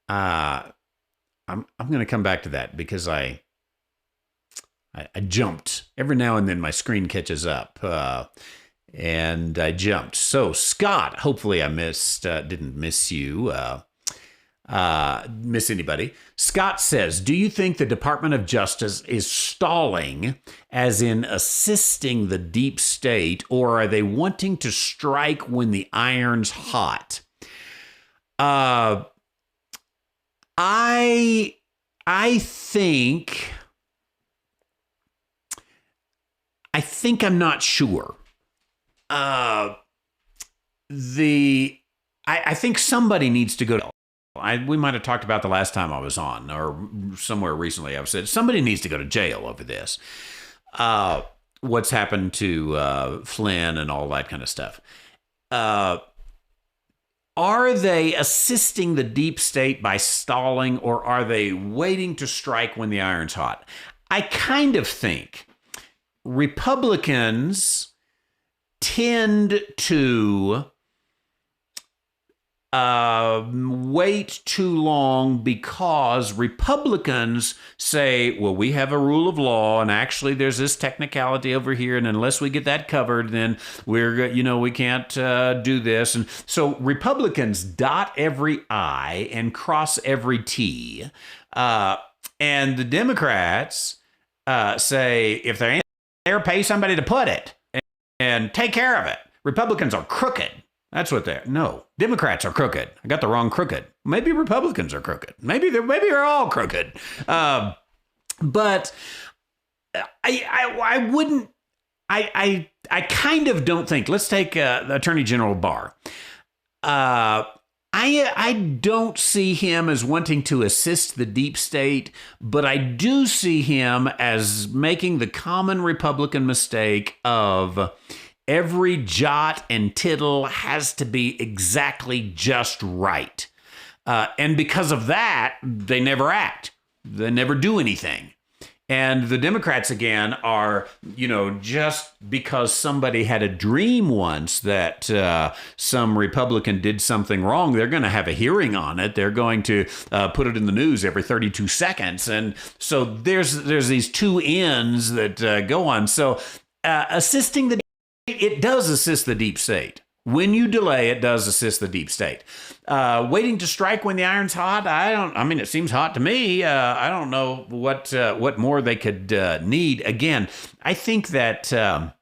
I'm going to come back to that because I jumped. Every now and then my screen catches up. And I jumped. So Scott, hopefully I didn't miss you, miss anybody. Scott says, do you think the Department of Justice is stalling, as in assisting the deep state, or are they wanting to strike when the iron's hot? I think I'm not sure. I think somebody needs to go to, We might have talked about the last time I was on, or somewhere recently. I've said somebody needs to go to jail over this. What's happened to Flynn and all that kind of stuff. Are they assisting the deep state by stalling, or are they waiting to strike when the iron's hot? I kind of think Republicans tend to wait too long because Republicans say, well, we have a rule of law, and actually there's this technicality over here, and unless we get that covered, then we can't do this. And so Republicans dot every I and cross every T, and the Democrats say, if there ain't there, pay somebody to put it and take care of it. Republicans are crooked. That's what they're. No, Democrats are crooked. I got the wrong crooked. Maybe Republicans are crooked. Maybe they're all crooked. But I wouldn't. I kind of don't think. Let's take Attorney General Barr. I don't see him as wanting to assist the deep state, but I do see him as making the common Republican mistake of every jot and tittle has to be exactly just right. And because of that, they never act. They never do anything. And the Democrats, again, are, just because somebody had a dream once that some Republican did something wrong, they're going to have a hearing on it. They're going to put it in the news every 32 seconds. And so there's these two ends that go on. So assisting it does assist the deep state. When you delay, it does assist the deep state. Waiting to strike when the iron's hot, it seems hot to me. I don't know what more they could need. Again, I think that you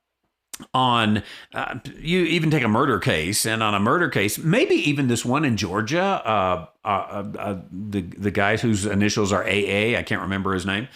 even take a murder case, and on a murder case, maybe even this one in Georgia, the guy whose initials are AA, I can't remember his name.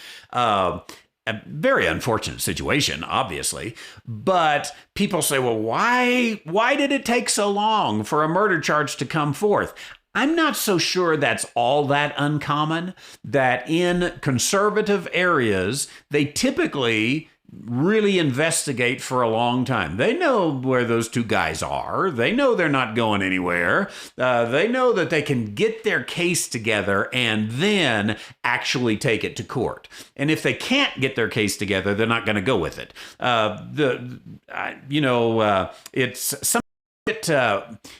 A very unfortunate situation, obviously, but people say, well, why did it take so long for a murder charge to come forth? I'm not so sure that's all that uncommon, that in conservative areas, they typically really investigate for a long time. They know where those two guys are. They know they're not going anywhere. They know that they can get their case together and then actually take it to court. And if they can't get their case together, they're not going to go with it. It's some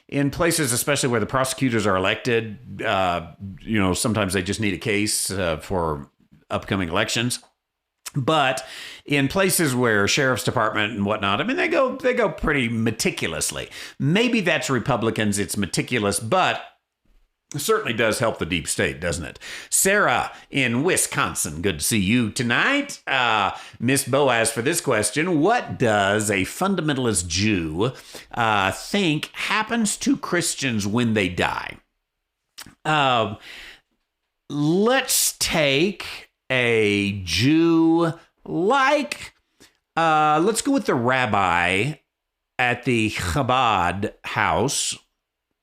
in places, especially where the prosecutors are elected, sometimes they just need a case for upcoming elections. But in places where sheriff's department and whatnot, they go pretty meticulously. Maybe that's Republicans, it's meticulous, but it certainly does help the deep state, doesn't it? Sarah in Wisconsin, good to see you tonight. Miss Boaz for this question. What does a fundamentalist Jew think happens to Christians when they die? Let's take a Jew like, let's go with the rabbi at the Chabad house,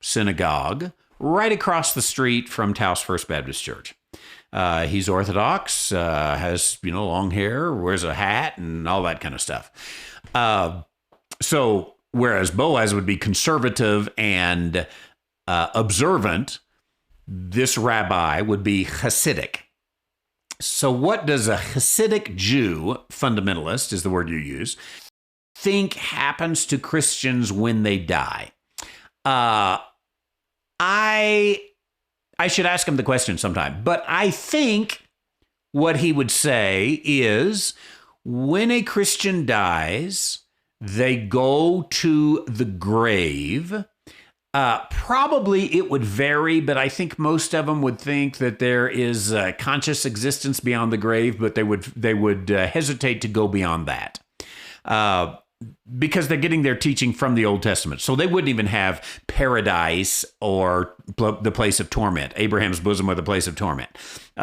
synagogue, right across the street from Taos First Baptist Church. He's Orthodox, has, long hair, wears a hat and all that kind of stuff. So whereas Boaz would be conservative and observant, this rabbi would be Hasidic. So what does a Hasidic Jew, fundamentalist is the word you use, think happens to Christians when they die? I should ask him the question sometime, but I think what he would say is when a Christian dies, they go to the grave. Probably it would vary, but I think most of them would think that there is a conscious existence beyond the grave, but they would hesitate to go beyond that. Because they're getting their teaching from the Old Testament. So they wouldn't even have paradise or the place of torment, Abraham's bosom or the place of torment.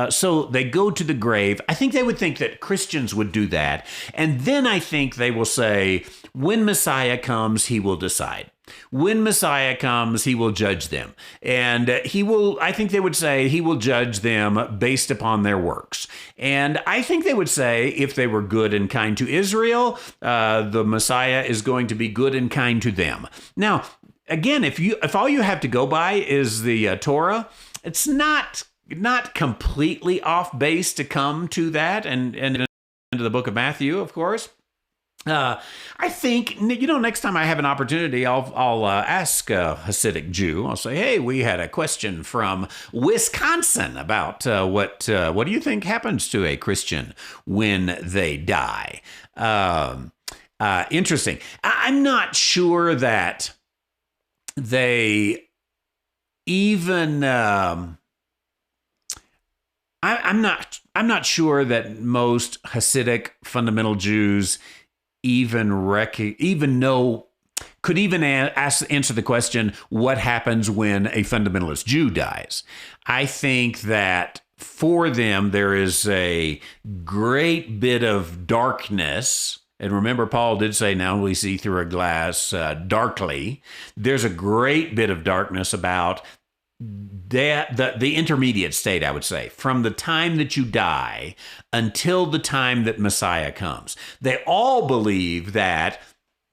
So they go to the grave. I think they would think that Christians would do that. And then I think they will say, when Messiah comes, he will decide. When Messiah comes, he will judge them. And I think they would say he will judge them based upon their works. And I think they would say if they were good and kind to Israel, the Messiah is going to be good and kind to them. Now, again, if all you have to go by is the Torah, it's not completely off base to come to that and into the book of Matthew, of course. I think, next time I have an opportunity, I'll ask a Hasidic Jew. I'll say, hey, we had a question from Wisconsin about what do you think happens to a Christian when they die? Interesting. I'm not sure that they even... I'm not sure that most Hasidic fundamental Jews even know, could even answer the question, what happens when a fundamentalist Jew dies? I think that for them, there is a great bit of darkness. And remember, Paul did say, now we see through a glass darkly. There's a great bit of darkness about the intermediate state, I would say, from the time that you die until the time that Messiah comes. They all believe that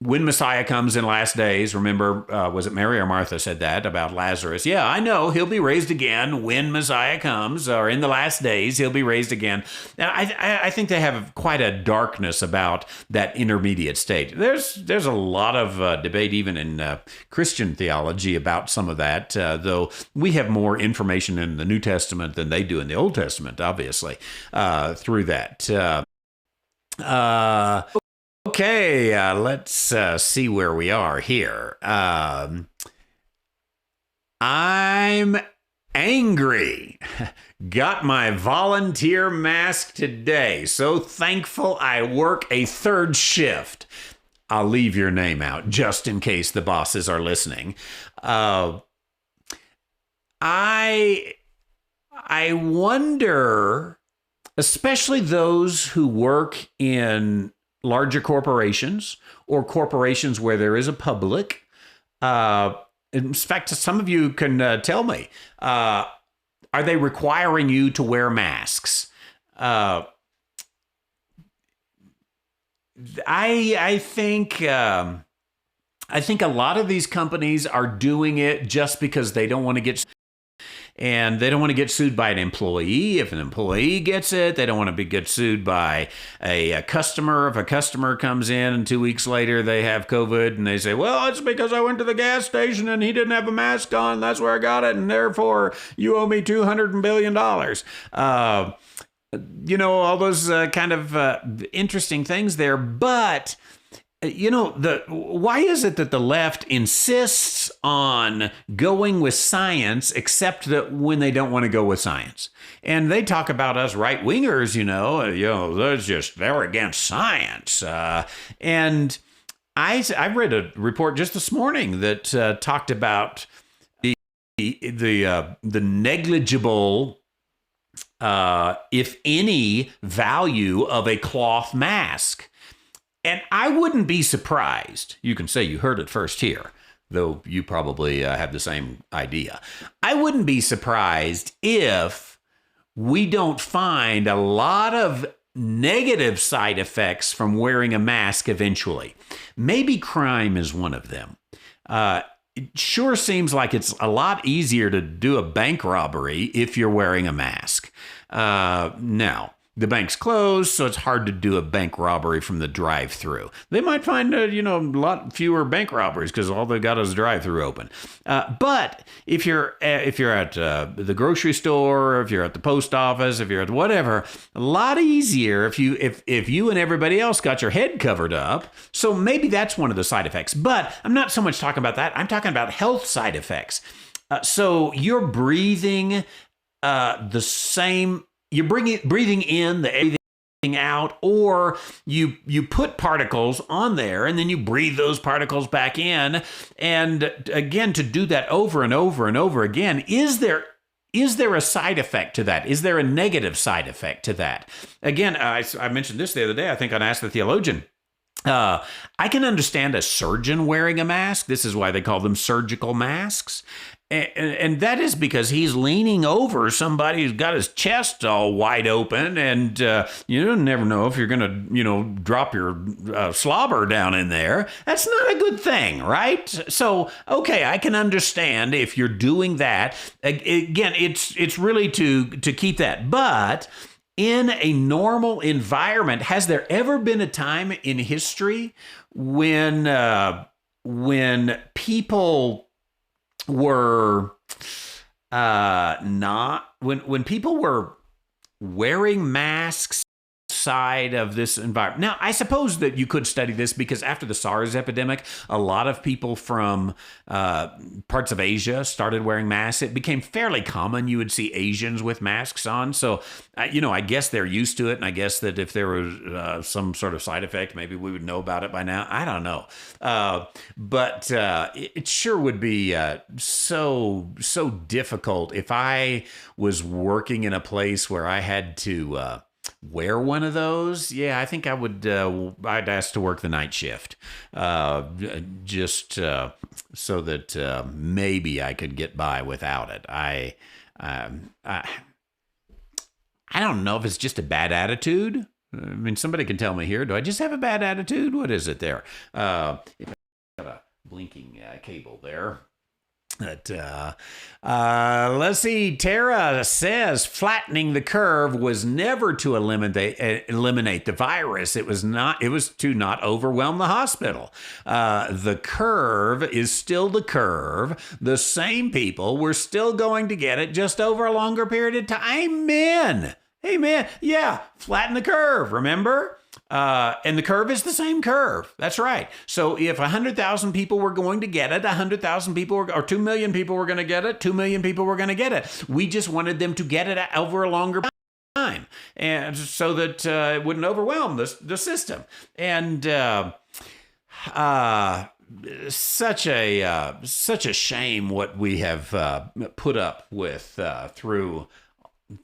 when Messiah comes in last days, remember, was it Mary or Martha said that about Lazarus? Yeah, I know, he'll be raised again when Messiah comes, or in the last days, he'll be raised again. Now, I think they have quite a darkness about that intermediate state. There's a lot of debate even in Christian theology about some of that, though we have more information in the New Testament than they do in the Old Testament, obviously, through that. Okay, let's see where we are here. I'm angry. Got my volunteer mask today. So thankful I work a third shift. I'll leave your name out just in case the bosses are listening. I wonder, especially those who work in larger corporations or corporations where there is a public. In fact, some of you can tell me, are they requiring you to wear masks? I think a lot of these companies are doing it just because they don't want to get. And they don't want to get sued by an employee. If an employee gets it, they don't want to get sued by a customer. If a customer comes in and 2 weeks later they have COVID and they say, well, it's because I went to the gas station and he didn't have a mask on. That's where I got it. And therefore you owe me $200 billion. All those kind of interesting things there. But why is it that the left insists on going with science, except that when they don't want to go with science? And they talk about us right-wingers, they're against science. And I read a report just this morning that talked about the negligible, if any, value of a cloth mask. And I wouldn't be surprised, you can say you heard it first here, though you probably have the same idea. I wouldn't be surprised if we don't find a lot of negative side effects from wearing a mask eventually. Maybe crime is one of them. It sure seems like it's a lot easier to do a bank robbery if you're wearing a mask. Now, the bank's closed, so it's hard to do a bank robbery from the drive-through. They might find a lot fewer bank robberies because all they got is the drive-through open. But if you're at the grocery store, if you're at the post office, if you're at whatever, a lot easier if you and everybody else got your head covered up. So maybe that's one of the side effects. But I'm not so much talking about that. I'm talking about health side effects. So you're breathing the same. You're breathing in the everything out, or you put particles on there and then you breathe those particles back in. And again, to do that over and over and over again, is there a side effect to that? Is there a negative side effect to that? Again, I mentioned this the other day, I think on Ask the Theologian. I can understand a surgeon wearing a mask. This is why they call them surgical masks. And that is because he's leaning over somebody who's got his chest all wide open, and you never know if you're going to, drop your slobber down in there. That's not a good thing, right? So, okay, I can understand if you're doing that. Again, it's really to keep that, but in a normal environment, has there ever been a time in history when people were not when people were wearing masks outside of this environment? Now, I suppose that you could study this because after the SARS epidemic, a lot of people from parts of Asia started wearing masks. It became fairly common. You would see Asians with masks on. So, I guess they're used to it. And I guess that if there was some sort of side effect, maybe we would know about it by now. I don't know. But it sure would be so difficult if I was working in a place where I had to wear one of those. Yeah, I think I'd ask to work the night shift, just so that maybe I could get by without it. I don't know if it's just a bad attitude. I mean, somebody can tell me here. Do I just have a bad attitude? What is it there? If I got a blinking cable there. But, let's see. Tara says flattening the curve was never to eliminate the virus. It was to not overwhelm the hospital. The curve is still the curve. The same people were still going to get it, just over a longer period of time. Amen. Yeah, flatten the curve, remember? And the curve is the same curve. That's right. So if 100,000 people were going to get it, 100,000 people or 2 million people were going to get it, 2 million people were going to get it. We just wanted them to get it over a longer time, and so that it wouldn't overwhelm the system. And such a shame what we have put up with through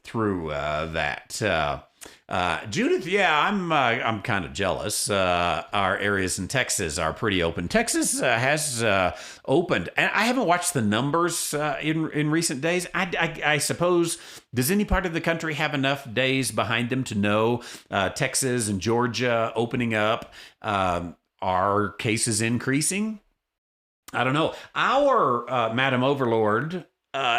that. Judith, yeah, I'm kind of jealous. Our areas in Texas are pretty open. Texas has opened, and I haven't watched the numbers in recent days. I suppose, does any part of the country have enough days behind them to know Texas and Georgia opening up? Are cases increasing? I don't know. Our Madam Overlord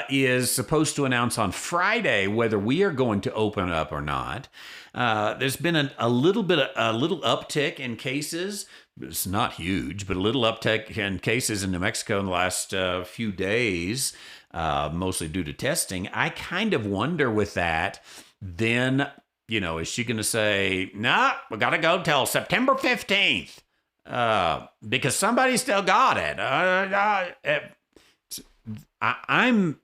is supposed to announce on Friday whether we are going to open up or not. There's been a little uptick in cases. It's not huge, but a little uptick in cases in New Mexico in the last few days, mostly due to testing. I kind of wonder with that, then, is she going to say, nah, we got to go till September 15th because somebody still got it? I'm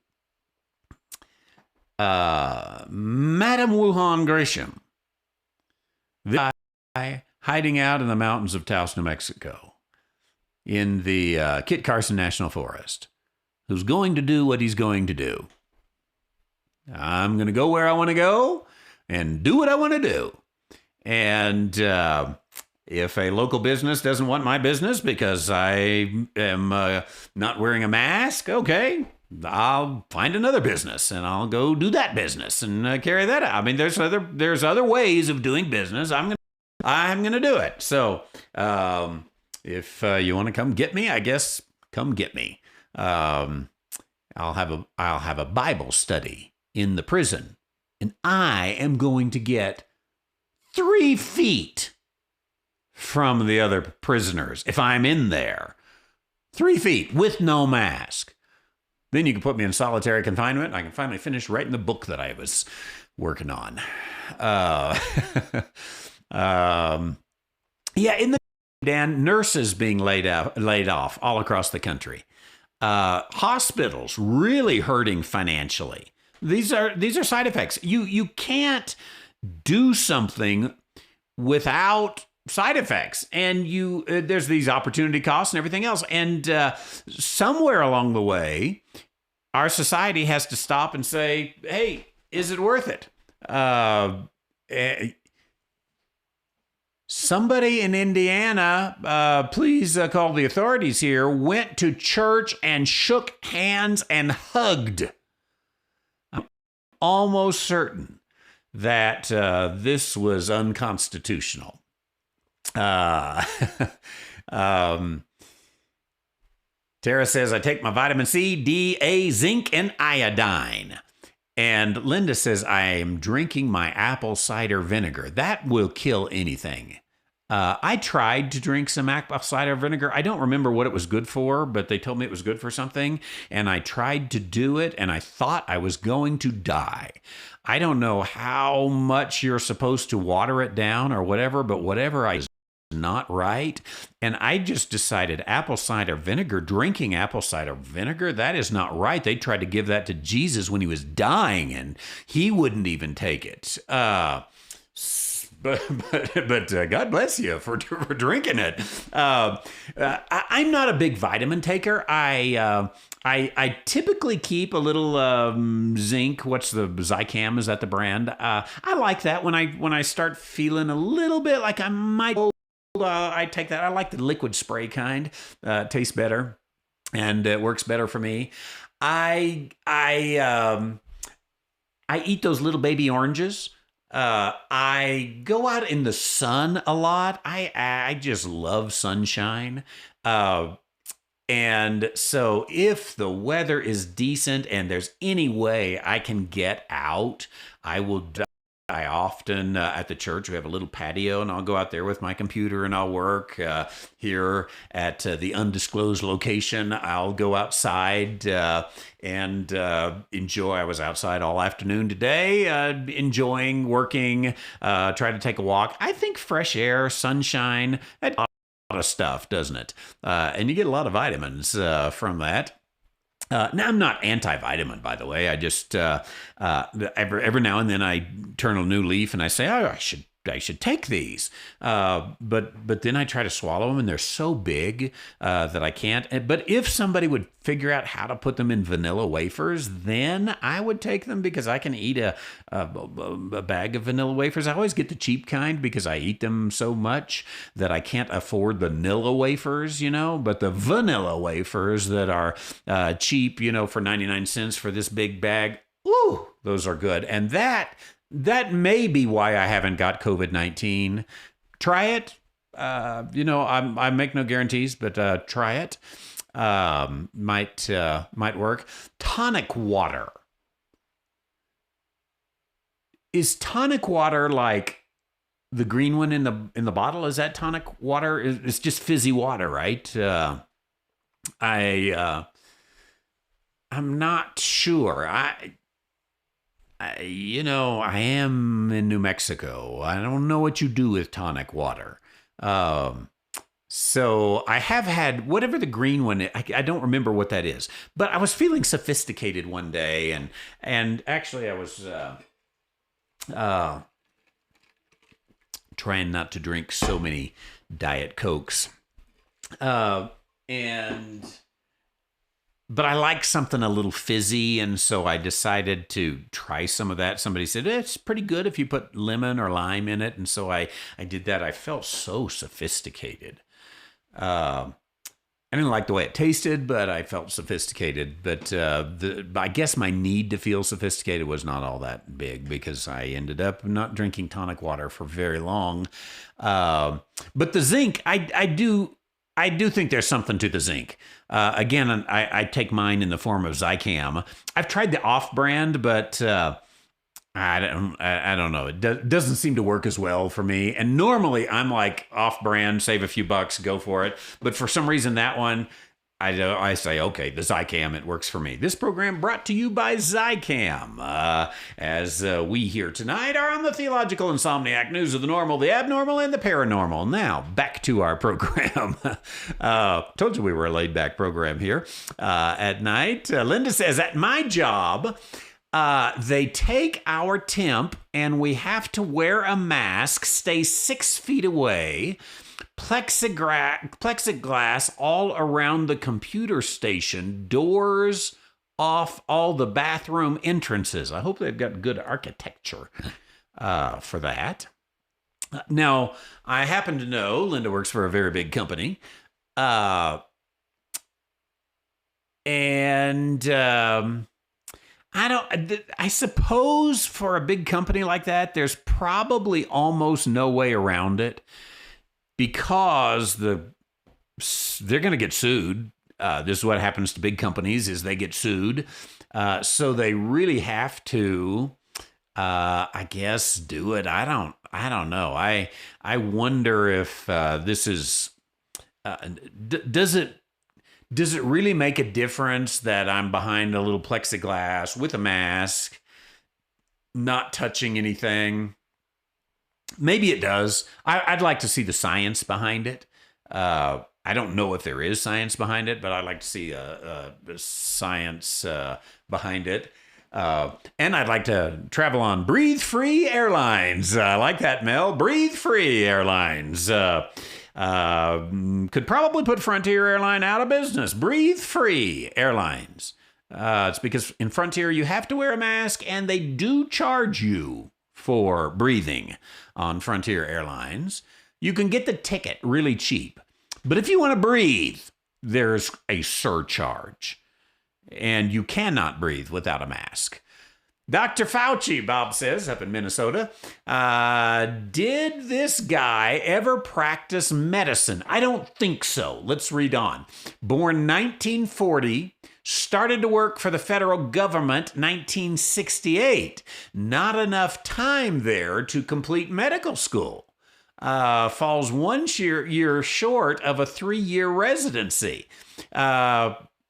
Madam Wuhan Grisham, the guy hiding out in the mountains of Taos, New Mexico, in the Kit Carson National Forest, who's going to do what he's going to do. I'm going to go where I want to go and do what I want to do. And if a local business doesn't want my business because I am not wearing a mask, okay, I'll find another business and I'll go do that business and carry that out. I mean, there's other ways of doing business. I'm gonna do it. So if you want to come get me, I guess come get me. I'll have a Bible study in the prison, and I am going to get 3 feet from the other prisoners if I'm in there. 3 feet with no mask. Then you can put me in solitary confinement, and I can finally finish writing the book that I was working on. In the Dan, nurses being laid off all across the country. Hospitals really hurting financially. These are side effects. You can't do something without side effects, and there's these opportunity costs and everything else. And somewhere along the way, our society has to stop and say, "Hey, is it worth it?" Somebody in Indiana, please call the authorities here, went to church and shook hands and hugged. I'm almost certain that this was unconstitutional. Um, Tara says, I take my vitamin C, D, A, zinc, and iodine. And Linda says, I am drinking my apple cider vinegar. That will kill anything. I tried to drink some apple cider vinegar. I don't remember what it was good for, but they told me it was good for something. And I tried to do it, and I thought I was going to die. I don't know how much you're supposed to water it down or whatever, but whatever I not right. And I just decided drinking apple cider vinegar, that is not right. They tried to give that to Jesus when he was dying, and he wouldn't even take it. But God bless you for drinking it. I'm not a big vitamin taker. I typically keep a little zinc. What's the Zicam? Is that the brand? I like that when I start feeling a little bit like I might. I take that. I like the liquid spray kind. Tastes better, and it works better for me. I eat those little baby oranges. I go out in the sun a lot. I just love sunshine. And so if the weather is decent and there's any way I can get out, I will. I often, at the church, we have a little patio, and I'll go out there with my computer and I'll work. Here at the undisclosed location, I'll go outside and enjoy. I was outside all afternoon today, enjoying working, try to take a walk. I think fresh air, sunshine, that lot of stuff, doesn't it? And you get a lot of vitamins from that. Now, I'm not anti-vitamin, by the way. I just every now and then I turn a new leaf and I say, oh, I should take these. But then I try to swallow them, and they're so big that I can't. But if somebody would figure out how to put them in vanilla wafers, then I would take them, because I can eat a bag of vanilla wafers. I always get the cheap kind because I eat them so much that I can't afford the Nilla wafers, but the vanilla wafers that are cheap, for 99 cents for this big bag, ooh, those are good. And that may be why I haven't got COVID-19. Try it. I make no guarantees, but try it. Might work. Tonic water. Is tonic water like the green one in the bottle? Is that tonic water? It's just fizzy water, right? I'm not sure. I am in New Mexico. I don't know what you do with tonic water. So I have had whatever the green one is. I don't remember what that is, but I was feeling sophisticated one day, and actually I was trying not to drink so many Diet Cokes, but I like something a little fizzy, and so I decided to try some of that. Somebody said, it's pretty good if you put lemon or lime in it, and so I did that. I felt so sophisticated. I didn't like the way it tasted, but I felt sophisticated. But I guess my need to feel sophisticated was not all that big, because I ended up not drinking tonic water for very long. But the zinc, I do think there's something to the zinc. Again, I take mine in the form of Zicam. I've tried the off-brand, but I don't know. It doesn't seem to work as well for me. And normally I'm like off-brand, save a few bucks, go for it. But for some reason that one, I say, okay, the Zicam, it works for me. This program brought to you by Zicam. As we here tonight are on the Theological Insomniac, news of the normal, the abnormal, and the paranormal. Now, back to our program. Told you we were a laid-back program here at night. Linda says, at my job, they take our temp and we have to wear a mask, stay 6 feet away, plexiglass all around the computer station, doors off all the bathroom entrances. I hope they've got good architecture for that. Now, I happen to know Linda works for a very big company. Uh, and I suppose for a big company like that, there's probably almost no way around it because they're going to get sued. This is what happens to big companies is they get sued. So they really have to, I guess, do it. I don't know. I wonder if this is, does it really make a difference that I'm behind a little plexiglass with a mask, not touching anything? Maybe it does. I'd like to see the science behind it. I don't know if there is science behind it, but I'd like to see science behind it. And I'd like to travel on Breathe Free Airlines. I like that, Mel. Breathe Free Airlines. Could probably put Frontier Airline out of business. Breathe Free Airlines. It's because in Frontier you have to wear a mask and they do charge you for breathing on Frontier Airlines. You can get the ticket really cheap. But if you want to breathe, there's a surcharge. And you cannot breathe without a mask. Dr. Fauci, Bob says, up in Minnesota, did this guy ever practice medicine? I don't think so. Let's read on. Born 1940, started to work for the federal government 1968. Not enough time there to complete medical school. Falls 1 year short of a 3-year residency.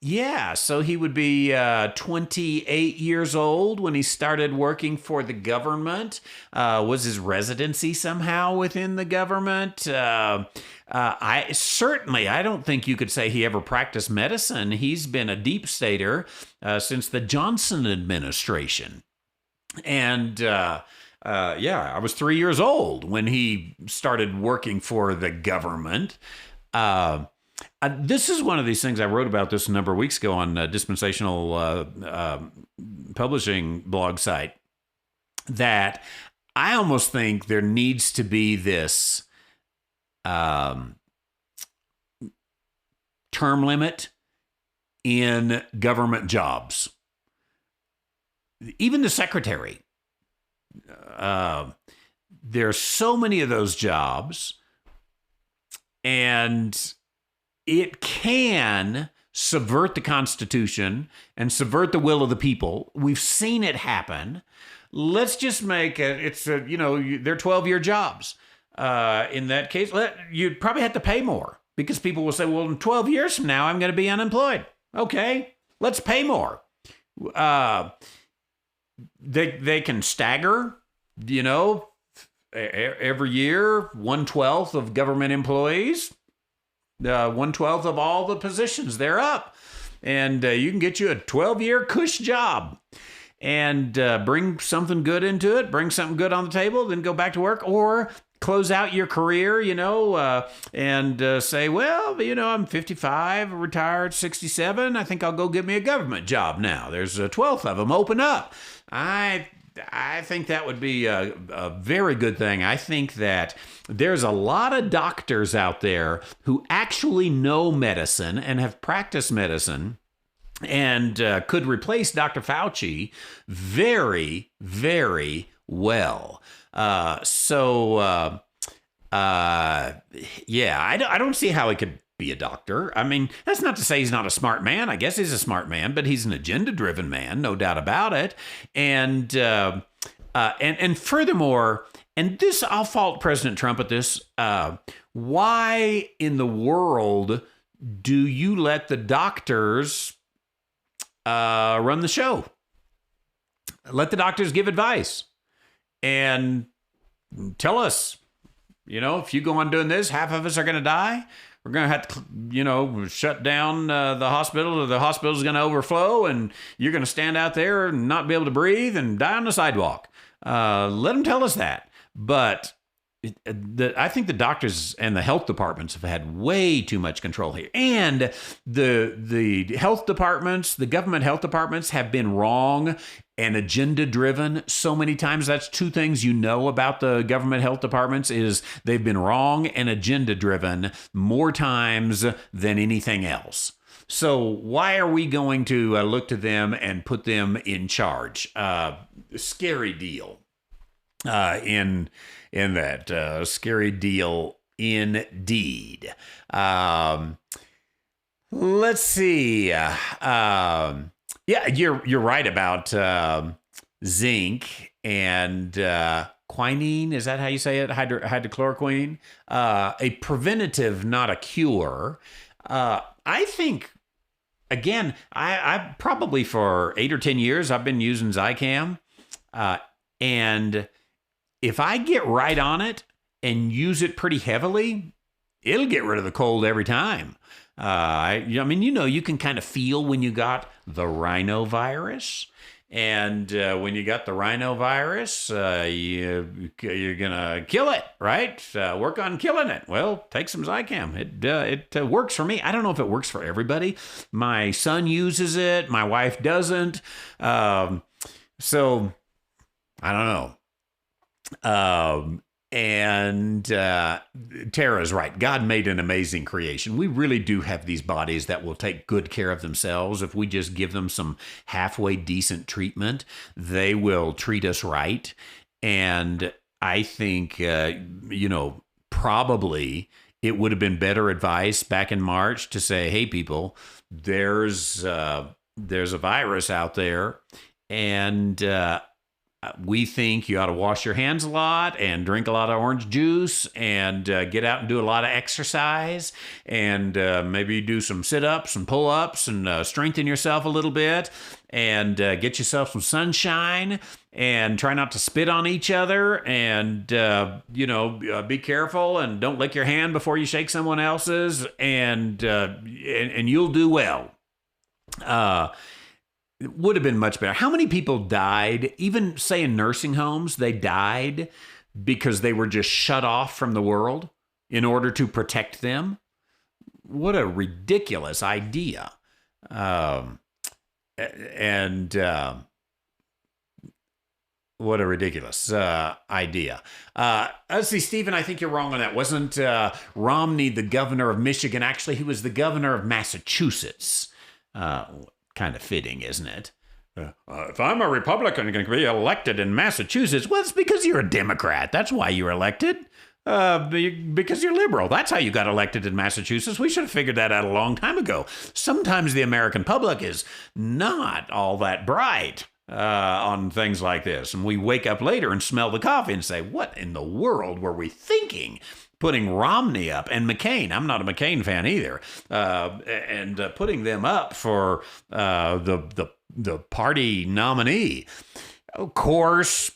Yeah, so he would be 28 years old when he started working for the government. Was his residency somehow within the government? I don't think you could say he ever practiced medicine. He's been a deep stater since the Johnson administration. And I was 3 years old when he started working for the government. This is one of these things I wrote about this a number of weeks ago on dispensational publishing blog site, that I almost think there needs to be this term limit in government jobs. Even the secretary. There's so many of those jobs, and it can subvert the Constitution and subvert the will of the people. We've seen it happen. Let's just make it, they're 12-year jobs. In that case, you'd probably have to pay more because people will say, well, in 12 years from now, I'm going to be unemployed. Okay, let's pay more. They can stagger, every year, 1/12 of government employees, 1/12 of all the positions they're up. And you can get you a 12-year cush job and bring something good into it, bring something good on the table, then go back to work, or close out your career, and say, well, I'm 55, retired, 67. I think I'll go get me a government job now. There's 12 of them open up. I think that would be a very good thing. I think that there's a lot of doctors out there who actually know medicine and have practiced medicine and could replace Dr. Fauci very, very well. I don't see how he could be a doctor. I mean, that's not to say he's not a smart man. I guess he's a smart man, but he's an agenda-driven man, no doubt about it. And furthermore, and this, I'll fault President Trump at this. Why in the world do you let the doctors run the show? Let the doctors give advice and tell us, if you go on doing this, half of us are going to die. We're going to have to, shut down the hospital, or the hospital's going to overflow, and you're going to stand out there and not be able to breathe and die on the sidewalk. Let them tell us that. But I think the doctors and the health departments have had way too much control here, and the health departments, the government health departments, have been wrong and agenda driven so many times. That's two things you know about the government health departments: is they've been wrong and agenda driven more times than anything else. So why are we going to look to them and put them in charge? Scary deal. In that scary deal indeed. Let's see. Yeah, you're right about zinc and quinine. Is that how you say it? Hydrochloroquine. A preventative, not a cure. I think. Again, I probably for 8 or 10 years I've been using Zicam, and if I get right on it and use it pretty heavily, it'll get rid of the cold every time. I mean, you can kind of feel when you got the rhinovirus. And when you got the rhinovirus, you're going to kill it, right? Work on killing it. Well, take some Zicam. It works for me. I don't know if it works for everybody. My son uses it. My wife doesn't. So I don't know. And Tara's right. God made an amazing creation. We really do have these bodies that will take good care of themselves. If we just give them some halfway decent treatment, they will treat us right. And I think, probably it would have been better advice back in March to say, hey, people, there's a virus out there, and we think you ought to wash your hands a lot and drink a lot of orange juice and get out and do a lot of exercise and maybe do some sit-ups and pull-ups and strengthen yourself a little bit and get yourself some sunshine and try not to spit on each other and, be careful and don't lick your hand before you shake someone else's and you'll do well. It would have been much better. How many people died, even say in nursing homes, they died because they were just shut off from the world in order to protect them? What a ridiculous idea. What a ridiculous idea. Let's see, Stephen, I think you're wrong on that. Wasn't Romney the governor of Michigan? Actually, he was the governor of Massachusetts. Kind of fitting, isn't it? If I'm a Republican going to be elected in Massachusetts, well, it's because you're a Democrat. That's why you're elected. Because you're liberal. That's how you got elected in Massachusetts. We should have figured that out a long time ago. Sometimes the American public is not all that bright on things like this. And we wake up later and smell the coffee and say, what in the world were we thinking? Putting Romney up and McCain. I'm not a McCain fan either. And putting them up for the party nominee. Of course,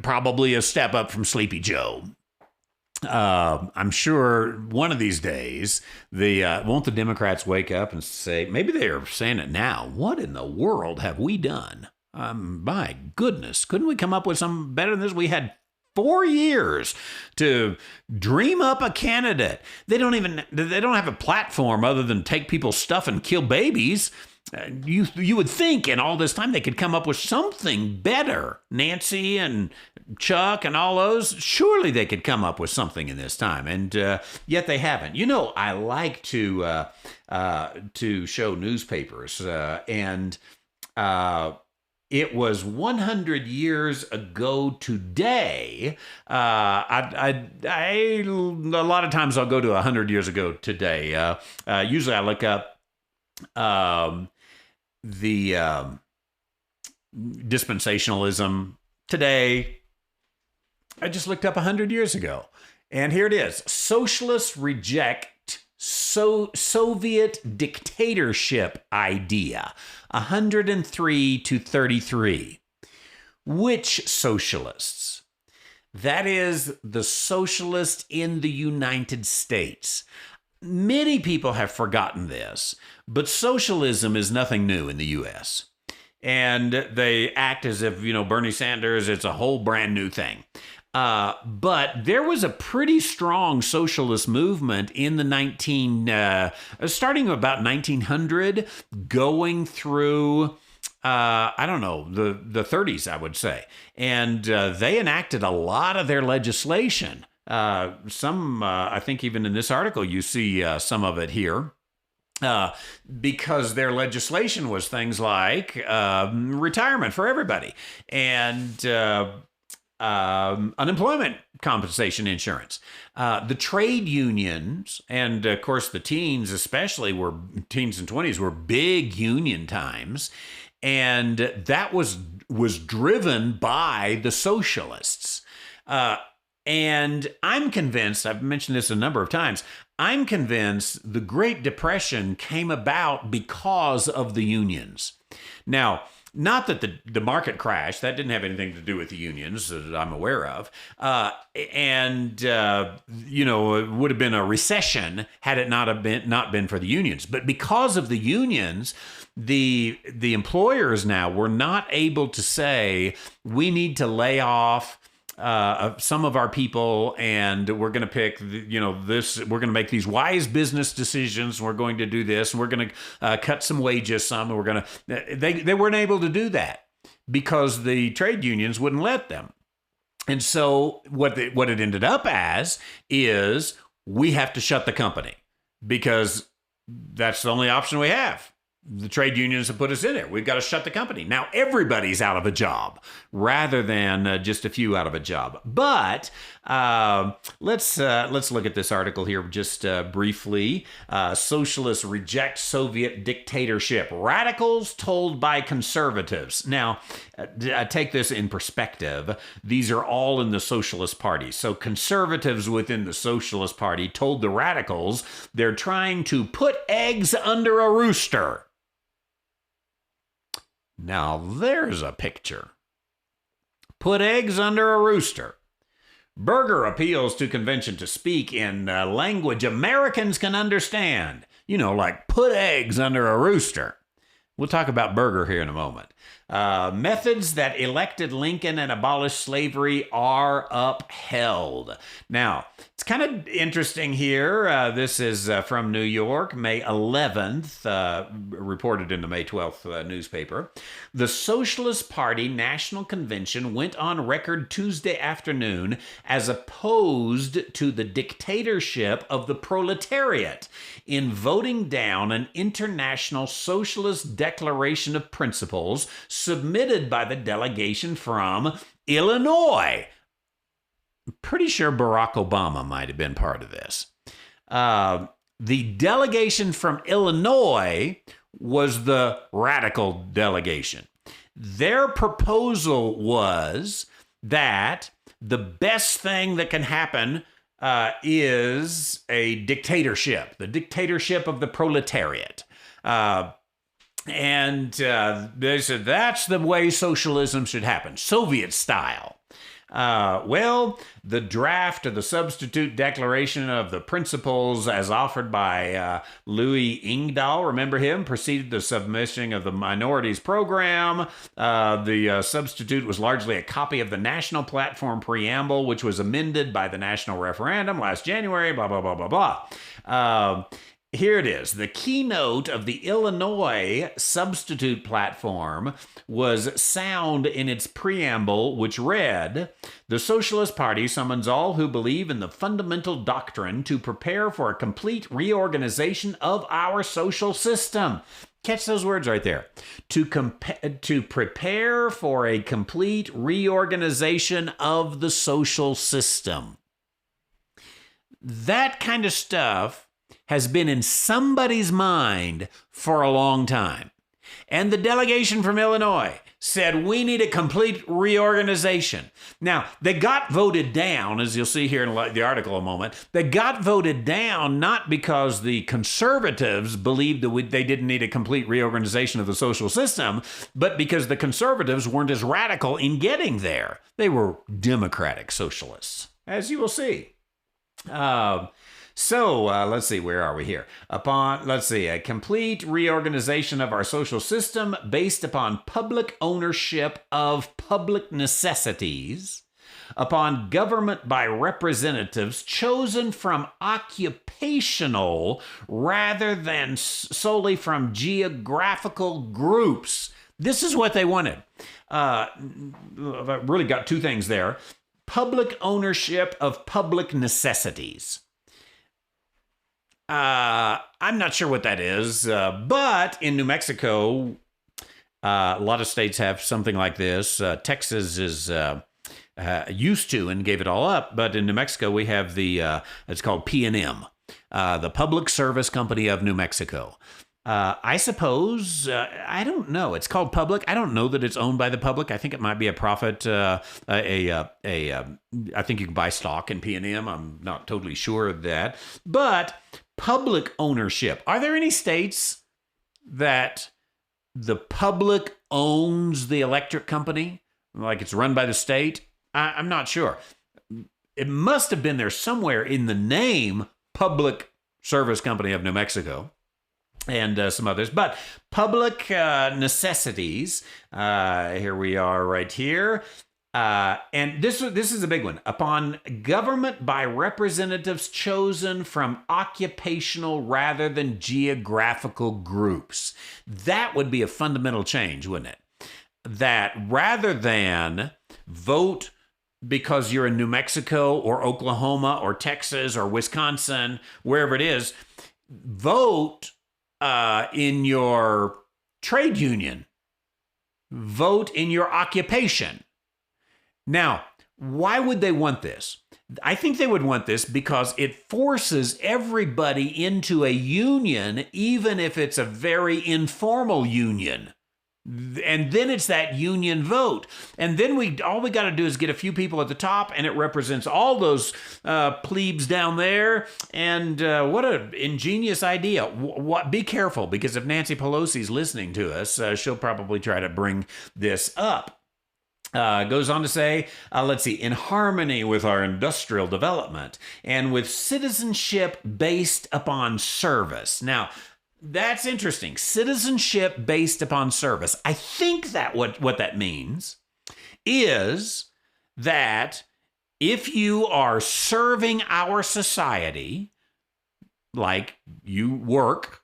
probably a step up from Sleepy Joe. I'm sure one of these days, won't the Democrats wake up and say, maybe they're saying it now, what in the world have we done? My goodness, couldn't we come up with something better than this? We had 4 years to dream up a candidate. They don't have a platform other than take people's stuff and kill babies. You would think in all this time they could come up with something better. Nancy and Chuck and all those, surely they could come up with something in this time, and yet they haven't. I like to show newspapers, and it was 100 years ago today. A lot of times I'll go to 100 years ago today. Usually I look up the dispensationalism today. I just looked up 100 years ago. And here it is. Socialists reject Soviet dictatorship idea. 103 to 33. Which socialists? That is the socialists in the United States. Many people have forgotten this, but socialism is nothing new in the U.S. And they act as if, Bernie Sanders, it's a whole brand new thing. But there was a pretty strong socialist movement in the starting about 1900, going through, I don't know, the 30s, I would say. And they enacted a lot of their legislation. I think even in this article, you see some of it here. Because their legislation was things like retirement for everybody and unemployment compensation insurance. The trade unions, and of course the teens especially, teens and 20s were big union times, and that was driven by the socialists. And I'm convinced, I've mentioned this a number of times, I'm convinced the Great Depression came about because of the unions. Now, not that the market crashed, that didn't have anything to do with the unions that I'm aware of. It would have been a recession had it not been for the unions. But because of the unions, the employers now were not able to say, we need to lay off some of our people, and we're going to pick, this. We're going to make these wise business decisions. We're going to do this, and we're going to cut some wages, some. And we're going to. They weren't able to do that because the trade unions wouldn't let them. And so what it ended up as is we have to shut the company because that's the only option we have. The trade unions have put us in it. We've got to shut the company. Now everybody's out of a job rather than just a few out of a job. But let's look at this article here just briefly. Socialists reject Soviet dictatorship. Radicals told by conservatives. Now, take this in perspective. These are all in the Socialist Party. So conservatives within the Socialist Party told the radicals they're trying to put eggs under a rooster. Now, there's a picture. Put eggs under a rooster. Berger appeals to convention to speak in language Americans can understand. Like put eggs under a rooster. We'll talk about Berger here in a moment. Methods that elected Lincoln and abolished slavery are upheld. Now, it's kind of interesting here. This is from New York, May 11th, reported in the May 12th newspaper. The Socialist Party National Convention went on record Tuesday afternoon as opposed to the dictatorship of the proletariat in voting down an international socialist declaration of principles submitted by the delegation from Illinois. I'm pretty sure Barack Obama might have been part of this. The delegation from Illinois was the radical delegation. Their proposal was that the best thing that can happen is a dictatorship, the dictatorship of the proletariat. And they said that's the way socialism should happen, Soviet style. The draft of the substitute declaration of the principles as offered by Louis Ingdahl, remember him, preceded the submission of the minorities program. The substitute was largely a copy of the National Platform Preamble, which was amended by the National Referendum last January, blah, blah, blah, blah, blah. Here it is. The keynote of the Illinois substitute platform was sound in its preamble, which read, "The Socialist Party summons all who believe in the fundamental doctrine to prepare for a complete reorganization of our social system." Catch those words right there. To prepare for a complete reorganization of the social system. That kind of stuff has been in somebody's mind for a long time. And the delegation from Illinois said, we need a complete reorganization. Now, they got voted down, as you'll see here in the article in a moment. They got voted down not because the conservatives believed that they didn't need a complete reorganization of the social system, but because the conservatives weren't as radical in getting there. They were democratic socialists, as you will see. Let's see, where are we here? A complete reorganization of our social system based upon public ownership of public necessities, upon government by representatives chosen from occupational rather than solely from geographical groups. This is what they wanted. I've really got two things there. Public ownership of public necessities. I'm not sure what that is, but in New Mexico, a lot of states have something like this. Texas is used to and gave it all up, but in New Mexico we have it's called P&M, the Public Service Company of New Mexico. I suppose, I don't know. It's called public. I don't know that it's owned by the public. I think it might be a profit. I think you can buy stock in P&M. I'm not totally sure of that. But public ownership. Are there any states that the public owns the electric company? Like it's run by the state? I'm not sure. It must have been there somewhere in the name Public Service Company of New Mexico. And some others, but public necessities. Here we are, right here, and this is a big one. Upon government by representatives chosen from occupational rather than geographical groups. That would be a fundamental change, wouldn't it? That rather than vote because you're in New Mexico or Oklahoma or Texas or Wisconsin, wherever it is, vote in your trade union, vote in your occupation. Now, why would they want this? I think they would want this because it forces everybody into a union, even if it's a very informal union. And then it's that union vote. And then all we got to do is get a few people at the top, and it represents all those plebes down there. And what an ingenious idea. Be careful, because if Nancy Pelosi's listening to us, she'll probably try to bring this up. Goes on to say, let's see, in harmony with our industrial development and with citizenship based upon service. Now, that's interesting. Citizenship based upon service. I think that what that means is that if you are serving our society, like you work,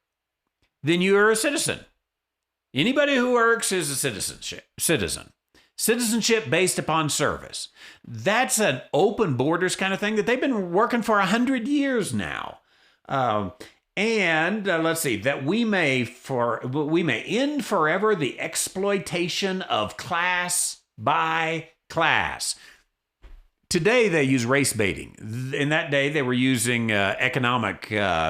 then you're a citizen. Anybody who works is a citizen. Citizenship based upon service. That's an open borders kind of thing that they've been working for 100 years now. And let's see, that we may end forever the exploitation of class by class. Today they use race baiting. In that day they were using economic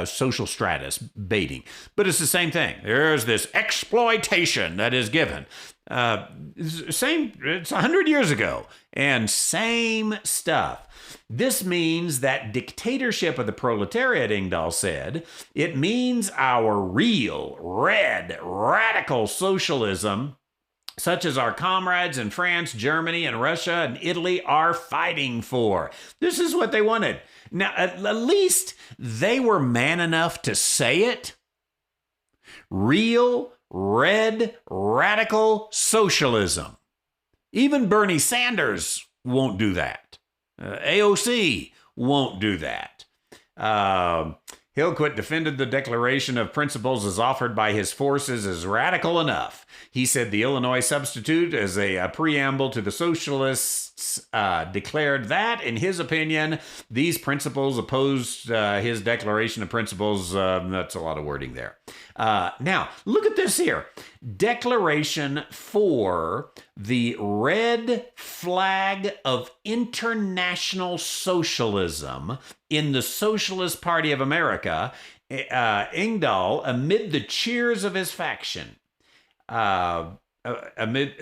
social stratus baiting. But it's the same thing. There's this exploitation that is given. It's 100 years ago, and same stuff. This means that dictatorship of the proletariat, Engdahl said. It means our real, red, radical socialism, such as our comrades in France, Germany, and Russia, and Italy are fighting for. This is what they wanted. Now, at least they were man enough to say it. Real, red, radical socialism. Even Bernie Sanders won't do that. AOC won't do that. Hillquit defended the Declaration of Principles as offered by his forces as radical enough. He said the Illinois substitute as a preamble to the socialists declared that, in his opinion, these principles opposed his Declaration of Principles. That's a lot of wording there. Now, look at this here. Declaration for the red flag of international socialism in the Socialist Party of America. Engdahl, amid the cheers of his faction, amid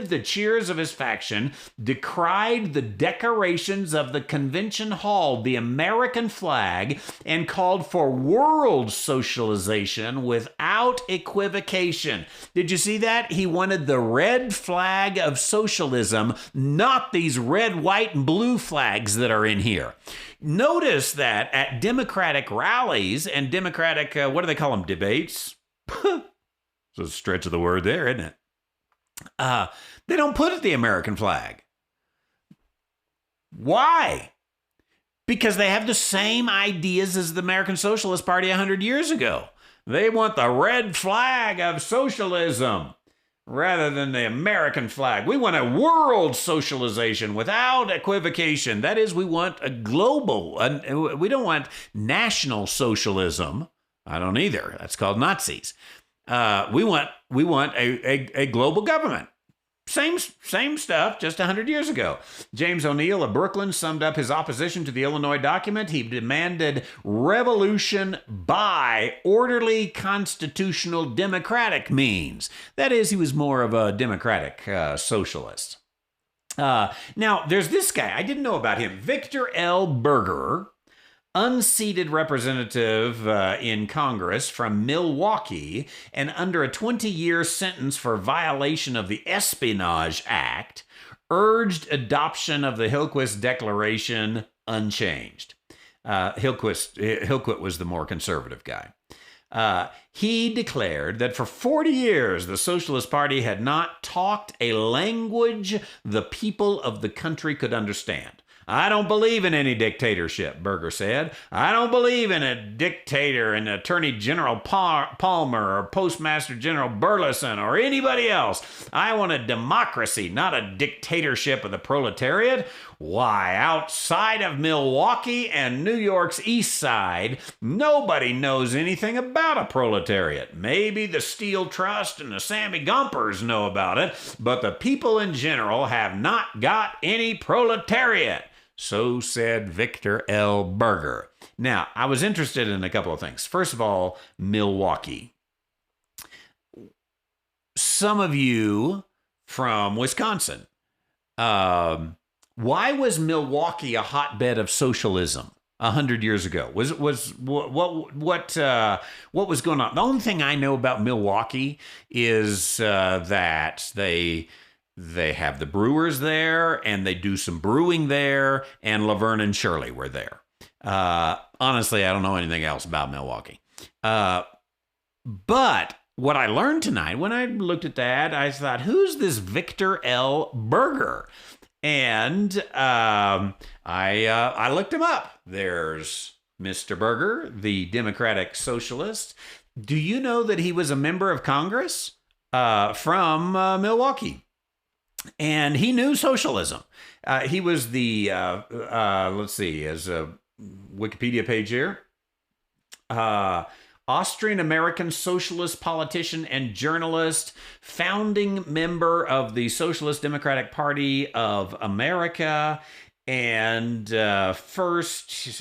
the cheers of his faction, decried the decorations of the convention hall, the American flag, and called for world socialization without equivocation. Did you see that? He wanted the red flag of socialism, not these red, white, and blue flags that are in here. Notice that at Democratic rallies and Democratic, what do they call them, debates? It's a stretch of the word there, isn't it? They don't put it the American flag. Why? Because they have the same ideas as the American Socialist Party 100 years ago. They want the red flag of socialism rather than the American flag. We want a world socialization without equivocation. That is, we want a global, we don't want national socialism. I don't either. That's called Nazis. We want a global government. Same stuff, just 100 years ago. James O'Neill of Brooklyn summed up his opposition to the Illinois document. He demanded revolution by orderly, constitutional, democratic means. That is, he was more of a democratic socialist. Now, there's this guy. I didn't know about him. Victor L. Berger, unseated representative in Congress from Milwaukee, and under a 20-year sentence for violation of the Espionage Act, urged adoption of the Hillquist Declaration unchanged. Hillquist was the more conservative guy. He declared that for 40 years, the Socialist Party had not talked a language the people of the country could understand. I don't believe in any dictatorship, Berger said. I don't believe in a dictator and Attorney General Palmer or Postmaster General Burleson or anybody else. I want a democracy, not a dictatorship of the proletariat. Why, outside of Milwaukee and New York's East Side, nobody knows anything about a proletariat. Maybe the Steel Trust and the Sammy Gompers know about it, but the people in general have not got any proletariat. So said Victor L. Berger. Now, I was interested in a couple of things. First of all, Milwaukee. Some of you from Wisconsin, why was Milwaukee a hotbed of socialism 100 years ago? What was going on? The only thing I know about Milwaukee is that they have the brewers there, and they do some brewing there, and Laverne and Shirley were there. Honestly, I don't know anything else about Milwaukee. But what I learned tonight, when I looked at that, I thought, who's this Victor L. Berger? And I looked him up. There's Mr. Berger, the Democratic Socialist. Do you know that he was a member of Congress from Milwaukee? And he knew socialism. He was the, let's see, as a Wikipedia page here, Austrian-American socialist politician and journalist, founding member of the Socialist Democratic Party of America, and first,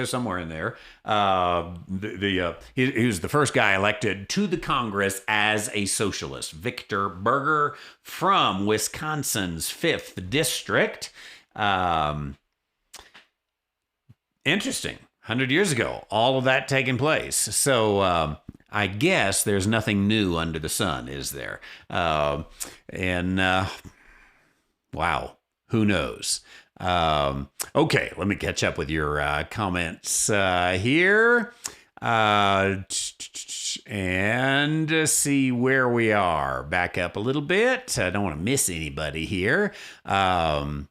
somewhere in there, he was the first guy elected to the Congress as a socialist. Victor Berger from Wisconsin's 5th District. Interesting. 100 years ago, all of that taking place. So I guess there's nothing new under the sun, is there? Wow, who knows? Okay, let me catch up with your comments here and see where we are. Back up a little bit. I don't want to miss anybody here. Now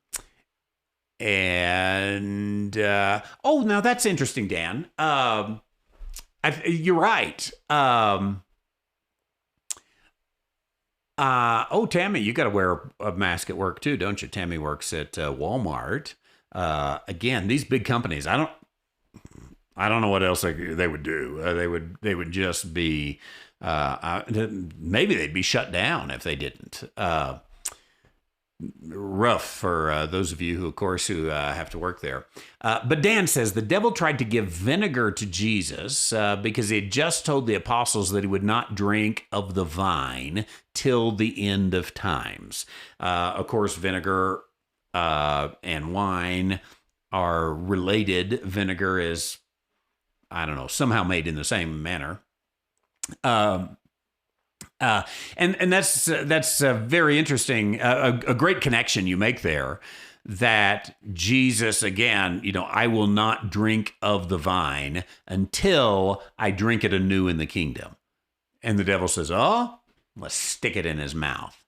that's interesting, Dan. You're right. Tammy, you got to wear a mask at work too, don't you? Tammy works at Walmart. Again, these big companies, I don't know what else they would do. They would just be, maybe they'd be shut down if they didn't. Rough for those of you who, of course, who have to work there. But Dan says the devil tried to give vinegar to Jesus because he had just told the apostles that he would not drink of the vine till the end of times. Of course, vinegar and wine are related. Vinegar is, I don't know, somehow made in the same manner. And that's very interesting, a great connection you make there, that Jesus, again, I will not drink of the vine until I drink it anew in the kingdom. And the devil says, oh, let's stick it in his mouth.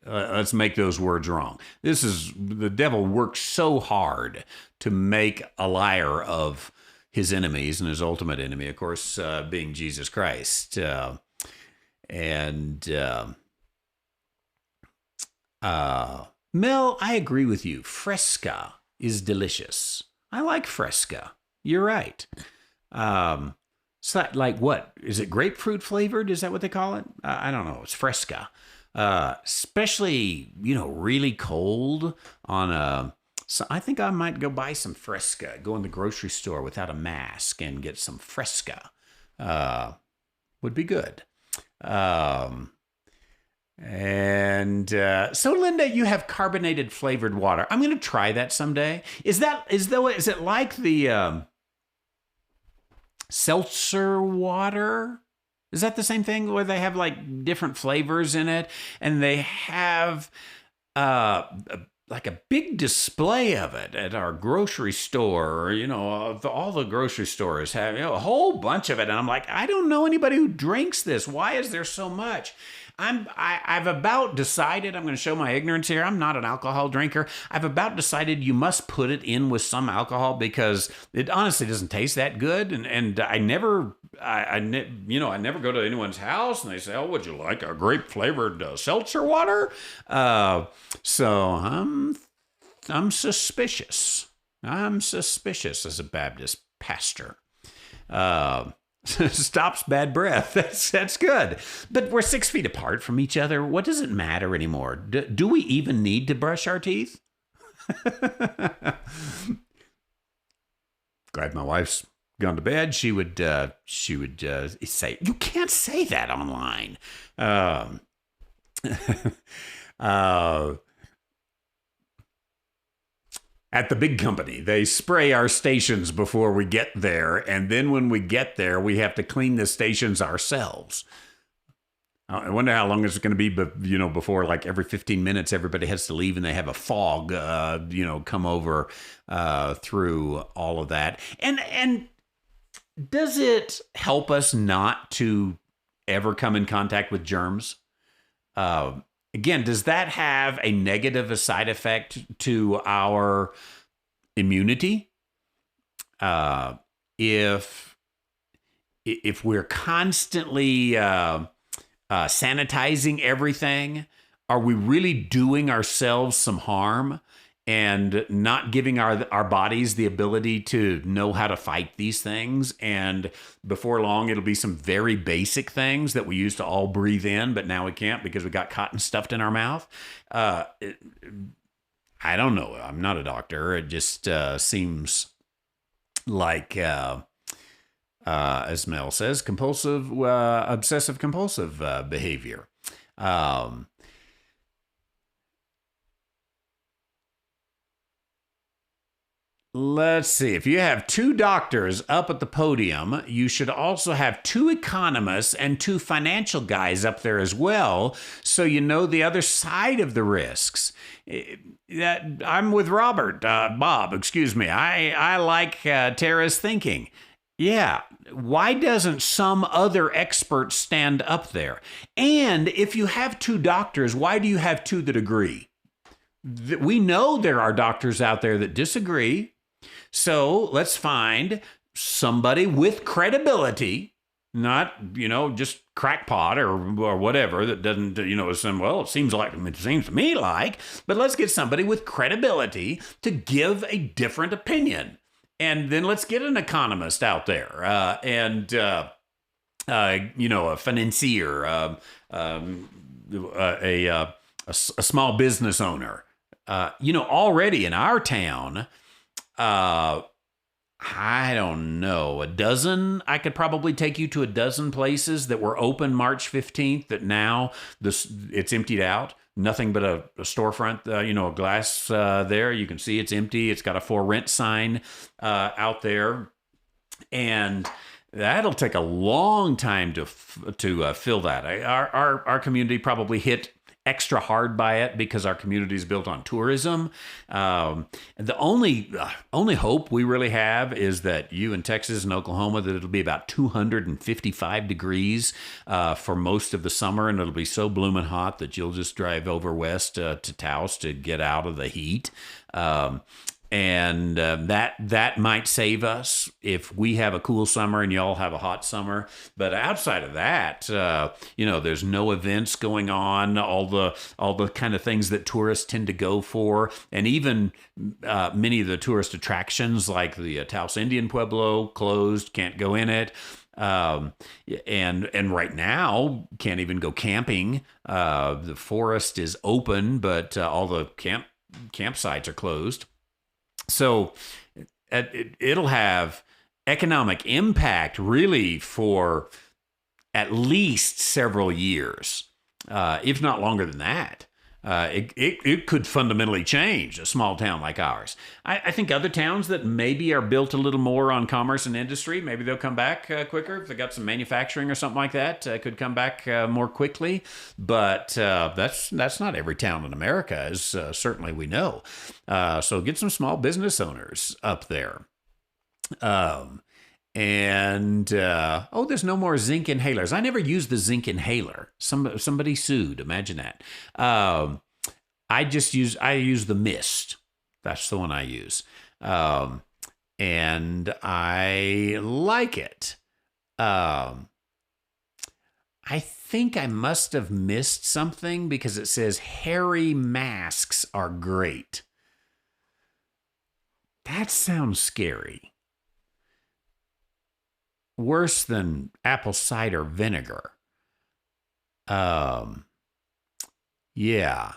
Let's make those words wrong. The devil works so hard to make a liar of his enemies, and his ultimate enemy, of course, being Jesus Christ. Mel, I agree with you. Fresca is delicious. I like Fresca. You're right. So like what? Is it grapefruit flavored? Is that what they call it? I don't know. It's Fresca. Especially, really cold on a... So I think I might go buy some Fresca, go in the grocery store without a mask and get some Fresca. Would be good. So Linda, you have carbonated flavored water. I'm going to try that someday. Is it like the seltzer water? Is that the same thing where they have like different flavors in it, and they have like a big display of it at our grocery store? All the grocery stores have a whole bunch of it, and I'm like, I don't know anybody who drinks this. Why is there so much? I've about decided, I'm going to show my ignorance here. I'm not an alcohol drinker. I've about decided you must put it in with some alcohol because it honestly doesn't taste that good. And I never go to anyone's house and they say, oh, would you like a grape flavored seltzer water? So I'm suspicious. I'm suspicious as a Baptist pastor. Stops bad breath. That's good. But we're 6 feet apart from each other. What does it matter anymore? Do we even need to brush our teeth? Glad my wife's gone to bed. She would say, you can't say that online. At the big company, they spray our stations before we get there, and then when we get there, we have to clean the stations ourselves. I wonder how long it's going to be, before like every 15 minutes, everybody has to leave and they have a fog, come over through all of that. And does it help us not to ever come in contact with germs? Again, does that have a negative side effect to our immunity? If we're constantly sanitizing everything, are we really doing ourselves some harm and not giving our bodies the ability to know how to fight these things? And before long, it'll be some very basic things that we used to all breathe in, but now we can't because we got cotton stuffed in our mouth. I don't know. I'm not a doctor. It just seems like, as Mel says, obsessive compulsive behavior. Let's see. If you have two doctors up at the podium, you should also have two economists and two financial guys up there as well, so you know the other side of the risks. I'm with Bob, excuse me. I like Tara's thinking. Yeah, why doesn't some other expert stand up there? And if you have two doctors, why do you have two that agree? We know there are doctors out there that disagree. So let's find somebody with credibility, not, just crackpot or whatever that doesn't, it seems to me like, but let's get somebody with credibility to give a different opinion. And then let's get an economist out there and a financier, a small business owner. Already in our town, I don't know, I could probably take you to a dozen places that were open March 15th that now it's emptied out. Nothing but a storefront, a glass there. You can see it's empty. It's got a for rent sign out there. And that'll take a long time to fill that. Our community probably hit extra hard by it because our community is built on tourism. The only hope we really have is that you in Texas and Oklahoma, that it'll be about 255 degrees for most of the summer, and it'll be so blooming hot that you'll just drive over west to Taos to get out of the heat. And that might save us if we have a cool summer and y'all have a hot summer. But outside of that, there's no events going on. All the kind of things that tourists tend to go for, and even many of the tourist attractions like the Taos Indian Pueblo closed, can't go in it. And right now can't even go camping. The forest is open, but all the campsites are closed. So it'll have economic impact really for at least several years, if not longer than that. It could fundamentally change a small town like ours. I think other towns that maybe are built a little more on commerce and industry, maybe they'll come back quicker. If they got some manufacturing or something like that, could come back more quickly. But that's not every town in America, as certainly we know. So get some small business owners up there. There's no more zinc inhalers. I never used the zinc inhaler. Somebody sued. Imagine that. I use the mist. That's the one I use. And I like it. I think I must have missed something because it says hairy masks are great. That sounds scary. Worse than apple cider vinegar. Yeah.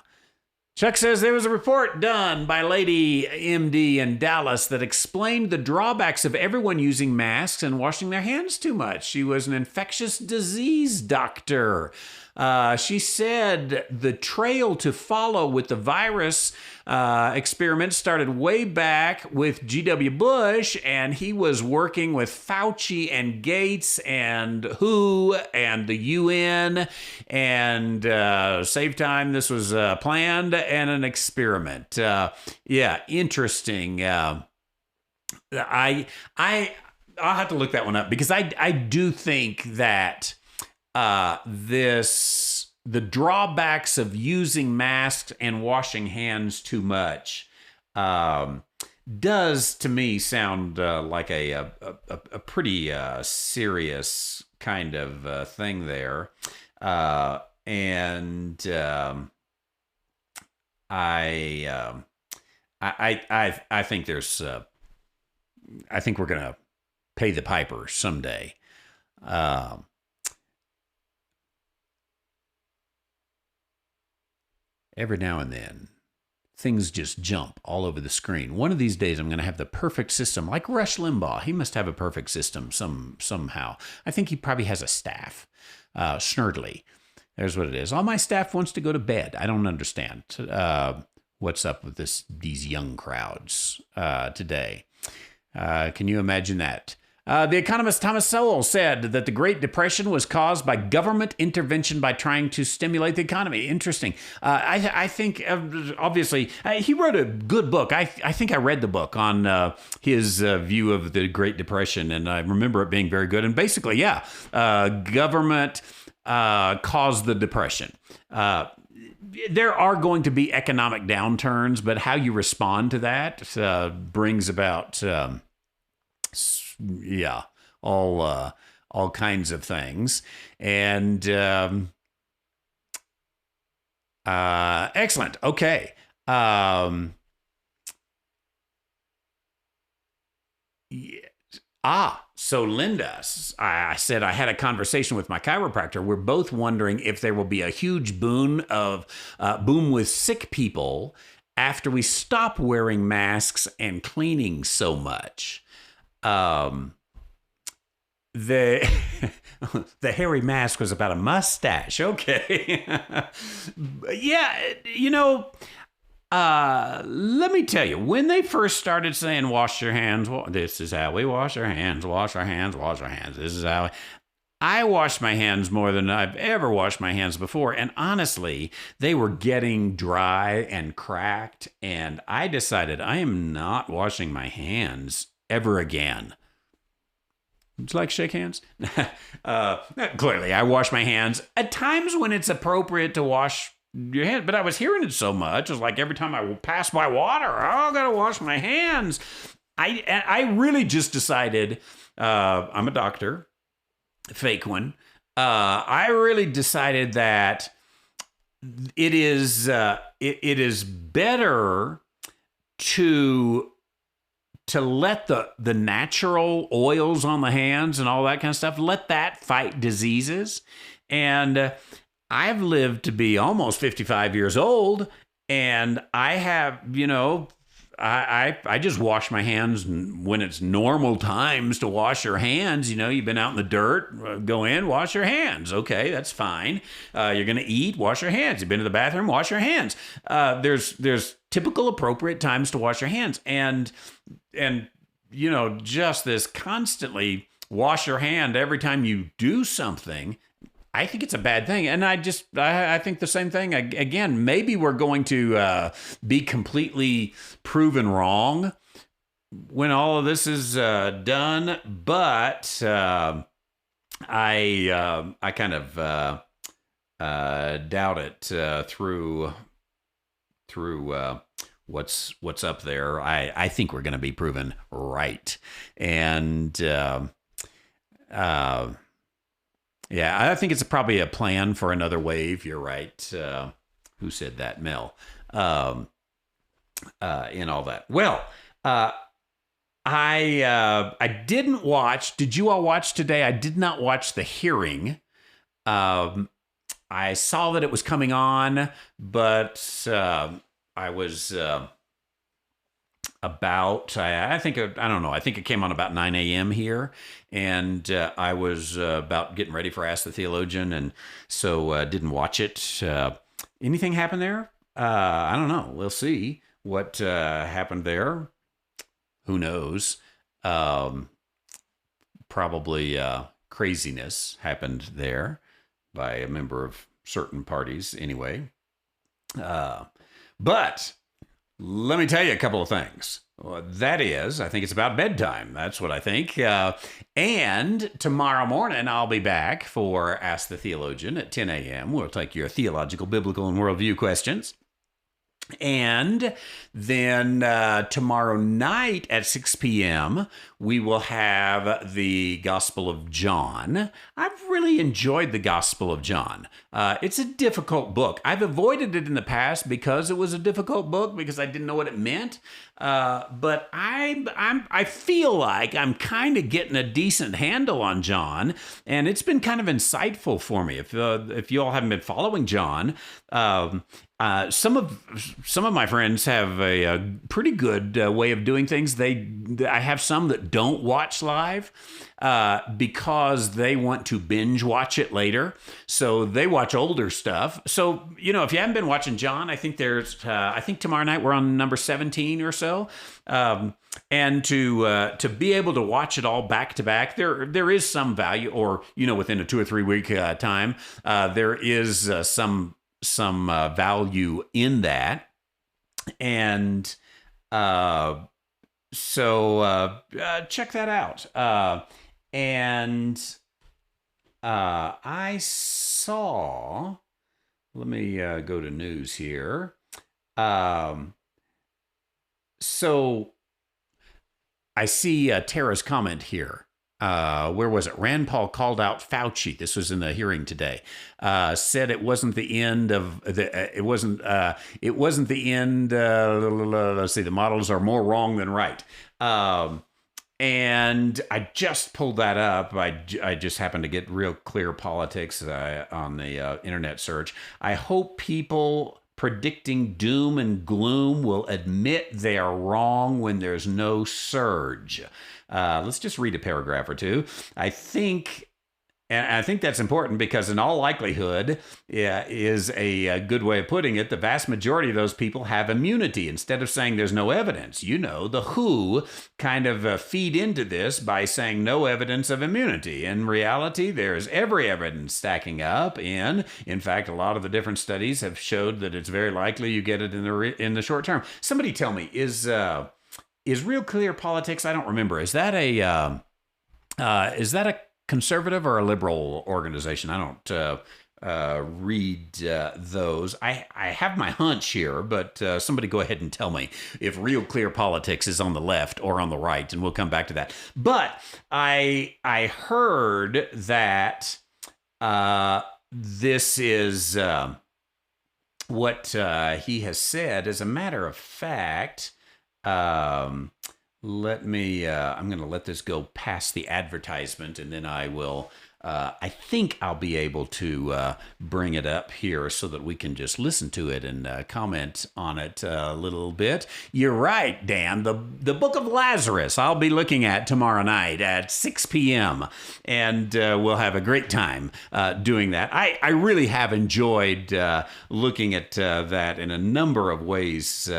Chuck says there was a report done by Lady MD in Dallas that explained the drawbacks of everyone using masks and washing their hands too much. She was an infectious disease doctor. She said the trail to follow with the virus experiment started way back with G.W. Bush, and he was working with Fauci and Gates and WHO and the UN, and save time, this was planned and an experiment. Interesting. I'll have to look that one up because I do think that the drawbacks of using masks and washing hands too much does to me sound like a pretty serious kind of thing there. I think I think we're gonna pay the piper someday. Every now and then, things just jump all over the screen. One of these days, I'm going to have the perfect system, like Rush Limbaugh. He must have a perfect system somehow. I think he probably has a staff. Snurdly. There's what it is. All my staff wants to go to bed. I don't understand what's up with these young crowds today. Can you imagine that? The economist Thomas Sowell said that the Great Depression was caused by government intervention by trying to stimulate the economy. Interesting. I think, obviously, he wrote a good book. I think I read the book on his view of the Great Depression, and I remember it being very good. And basically, government caused the Depression. There are going to be economic downturns, but how you respond to that brings about... all kinds of things. And excellent. Okay. So Linda, I said I had a conversation with my chiropractor. We're both wondering if there will be a huge boom with sick people after we stop wearing masks and cleaning so much. The hairy mask was about a mustache. Okay. Let me tell you, when they first started saying, wash your hands, this is how we wash our hands, wash our hands, wash our hands. This is how I washed my hands more than I've ever washed my hands before. And honestly, they were getting dry and cracked. And I decided I am not washing my hands ever again. Would you like to shake hands? Clearly, I wash my hands at times when it's appropriate to wash your hands, but I was hearing it so much. It was like every time I pass by water, I gotta wash my hands. I really just decided, I'm a doctor, fake one. I really decided that it is better to let the natural oils on the hands and all that kind of stuff, let that fight diseases. And I've lived to be almost 55 years old, and I have, I just wash my hands when it's normal times to wash your hands. You've been out in the dirt, go in, wash your hands. Okay, that's fine. You're going to eat, wash your hands. You've been to the bathroom, wash your hands. There's typical appropriate times to wash your hands. And just this constantly wash your hand every time you do something, I think it's a bad thing. And I think the same thing. Again, maybe we're going to be completely proven wrong when all of this is done. But I kind of doubt it through what's up there. I think we're going to be proven right. And yeah, I think it's probably a plan for another wave. You're right. Who said that? Mel. And all that. Well, I didn't watch. Did you all watch today? I did not watch the hearing. I saw that it was coming on, but I was I don't know. I think it came on about 9 a.m. here, and I was about getting ready for Ask the Theologian, and so didn't watch it. Anything happen there? I don't know. We'll see what happened there. Who knows? Probably craziness happened there by a member of certain parties anyway. But let me tell you a couple of things. That is, I think it's about bedtime. That's what I think. And tomorrow morning, I'll be back for Ask the Theologian at 10 a.m. We'll take your theological, biblical, and worldview questions. And then tomorrow night at 6 p.m., we will have the Gospel of John. I've really enjoyed the Gospel of John. It's a difficult book. I've avoided it in the past because it was a difficult book, because I didn't know what it meant. But I feel like I'm kind of getting a decent handle on John, and it's been kind of insightful for me. If you all haven't been following John, some of my friends have a pretty good way of doing things. I have some that don't watch live because they want to binge watch it later. So they watch older stuff. So, if you haven't been watching John, I think I think tomorrow night we're on number 17 or so. And to be able to watch it all back to back, there is some value, or, within a 2 or 3 week time, there is some value in that. And so check that out. And I saw, let me go to news here. So I see Tara's comment here. Where was it? Rand Paul called out Fauci. This was in the hearing today. Said it wasn't the end of the. It wasn't the end. Let's see. The models are more wrong than right. And I just pulled that up. I just happened to get Real Clear Politics on the internet search. I hope people predicting doom and gloom will admit they are wrong when there's no surge. Let's just read a paragraph or two. I think And I think that's important because in all likelihood, is a good way of putting it, the vast majority of those people have immunity. Instead of saying there's no evidence, the WHO kind of feed into this by saying no evidence of immunity. In reality, there's every evidence stacking up. In fact, a lot of the different studies have showed that it's very likely you get it in the short term. Somebody tell me, is Real Clear Politics? I don't remember. Is that a conservative or a liberal organization? I don't read those. I have my hunch here, but somebody go ahead and tell me if Real Clear Politics is on the left or on the right, and we'll come back to that. But I heard that this is what he has said. As a matter of fact, I'm going to let this go past the advertisement, and then I will, I think I'll be able to bring it up here so that we can just listen to it and comment on it a little bit. You're right, Dan. The Book of Lazarus I'll be looking at tomorrow night at 6 p.m., and we'll have a great time doing that. I really have enjoyed looking at that in a number of ways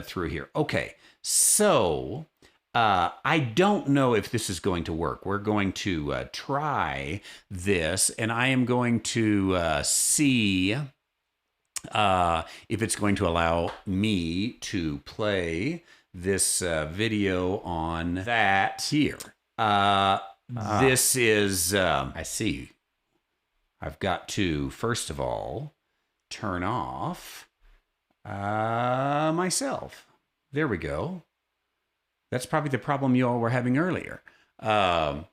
through here. Okay, so I don't know if this is going to work. We're going to try this, and I am going to see if it's going to allow me to play this video on that here. This is, I see, I've got to, first of all, turn off myself. There we go. That's probably the problem you all were having earlier. Now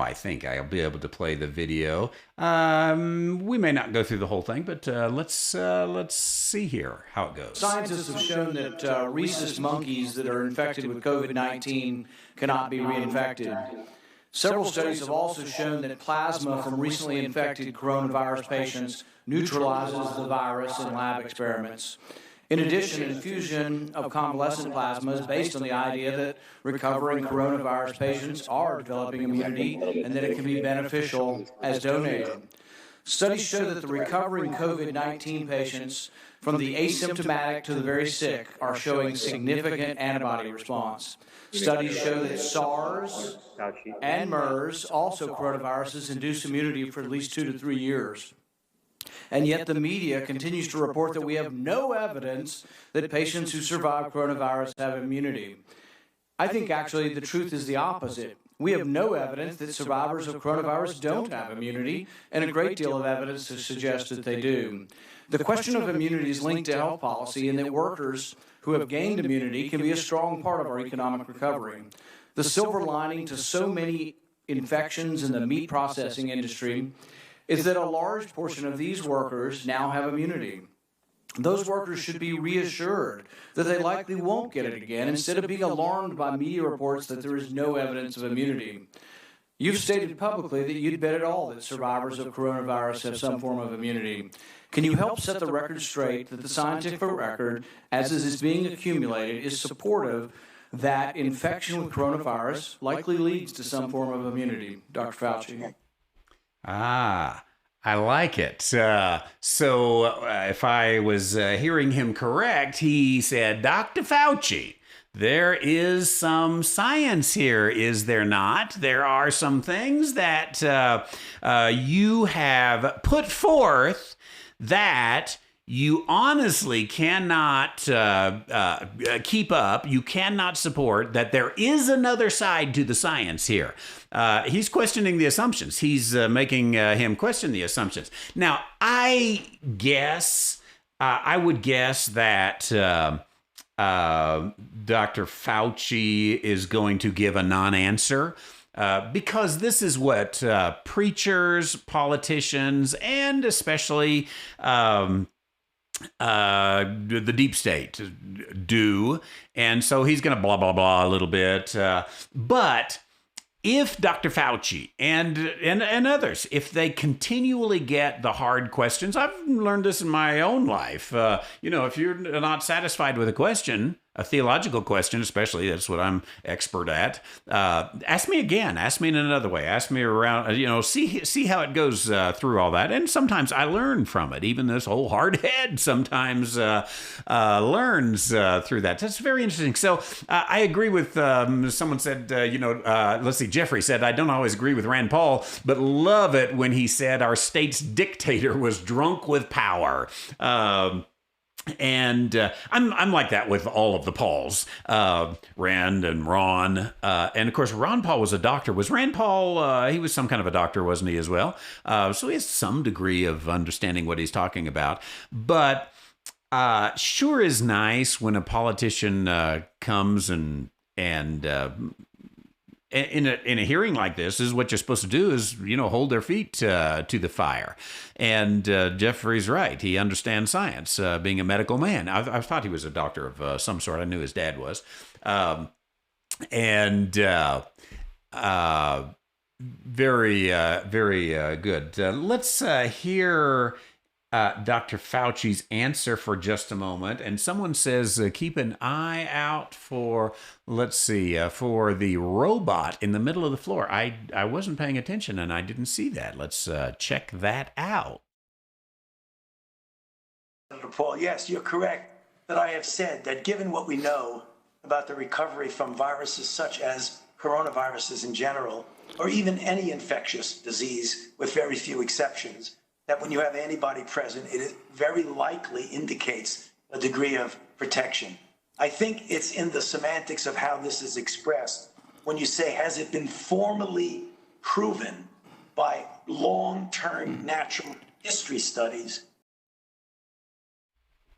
I think I'll be able to play the video. We may not go through the whole thing, but let's see here how it goes. Scientists have shown that rhesus monkeys that are infected with COVID-19 cannot be reinfected. Several studies have also shown that plasma from recently infected coronavirus patients neutralizes the virus in lab experiments. In addition, infusion of convalescent plasma is based on the idea that recovering coronavirus patients are developing immunity and that it can be beneficial as donated. Studies show that the recovering COVID-19 patients, from the asymptomatic to the very sick, are showing significant antibody response. Studies show that SARS and MERS, also coronaviruses, induce immunity for at least 2 to 3 years. And yet the media continues to report that we have no evidence that patients who survive coronavirus have immunity. I think actually the truth is the opposite. We have no evidence that survivors of coronavirus don't have immunity, and a great deal of evidence to suggest that they do. The question of immunity is linked to health policy, and that workers who have gained immunity can be a strong part of our economic recovery. The silver lining to so many infections in the meat processing industry is that a large portion of these workers now have immunity. Those workers should be reassured that they likely won't get it again, instead of being alarmed by media reports that there is no evidence of immunity. You've stated publicly that you'd bet it all that survivors of coronavirus have some form of immunity. Can you help set the record straight that the scientific record, as it is being accumulated, is supportive that infection with coronavirus likely leads to some form of immunity? Dr. Fauci. I like it. So if I was hearing him correct, he said, Dr. Fauci, there is some science here, is there not? There are some things that you have put forth that you honestly cannot keep up. You cannot support that there is another side to the science here. He's questioning the assumptions. He's making him question the assumptions. Now, I would guess that Dr. Fauci is going to give a non-answer. Because this is what preachers, politicians, and especially the deep state do. And so he's going to blah, blah, blah a little bit. But if Dr. Fauci and others, if they continually get the hard questions, I've learned this in my own life. If you're not satisfied with a question, a theological question, especially, that's what I'm expert at, ask me again. Ask me in another way. Ask me around, see how it goes through all that. And sometimes I learn from it. Even this whole hard head sometimes learns through that. That's very interesting. So I agree with, someone said, let's see, Jeffrey said, I don't always agree with Rand Paul, but love it when he said our state's dictator was drunk with power. And I'm like that with all of the Pauls, Rand and Ron. And of course, Ron Paul was a doctor. Was Rand Paul, he was some kind of a doctor, wasn't he, as well? So he has some degree of understanding what he's talking about. But sure is nice when a politician comes and in a hearing like this, is what you're supposed to do is, hold their feet to the fire. And Jeffrey's right. He understands science, being a medical man. I thought he was a doctor of some sort. I knew his dad was. Very, very good. Let's hear Dr. Fauci's answer for just a moment. And someone says, keep an eye out for, for the robot in the middle of the floor. I wasn't paying attention and I didn't see that. Let's check that out. Senator Paul, yes, you're correct that I have said that given what we know about the recovery from viruses such as coronaviruses in general, or even any infectious disease with very few exceptions, that when you have antibody present, it very likely indicates a degree of protection. I think it's in the semantics of how this is expressed when you say, has it been formally proven by long-term natural history studies?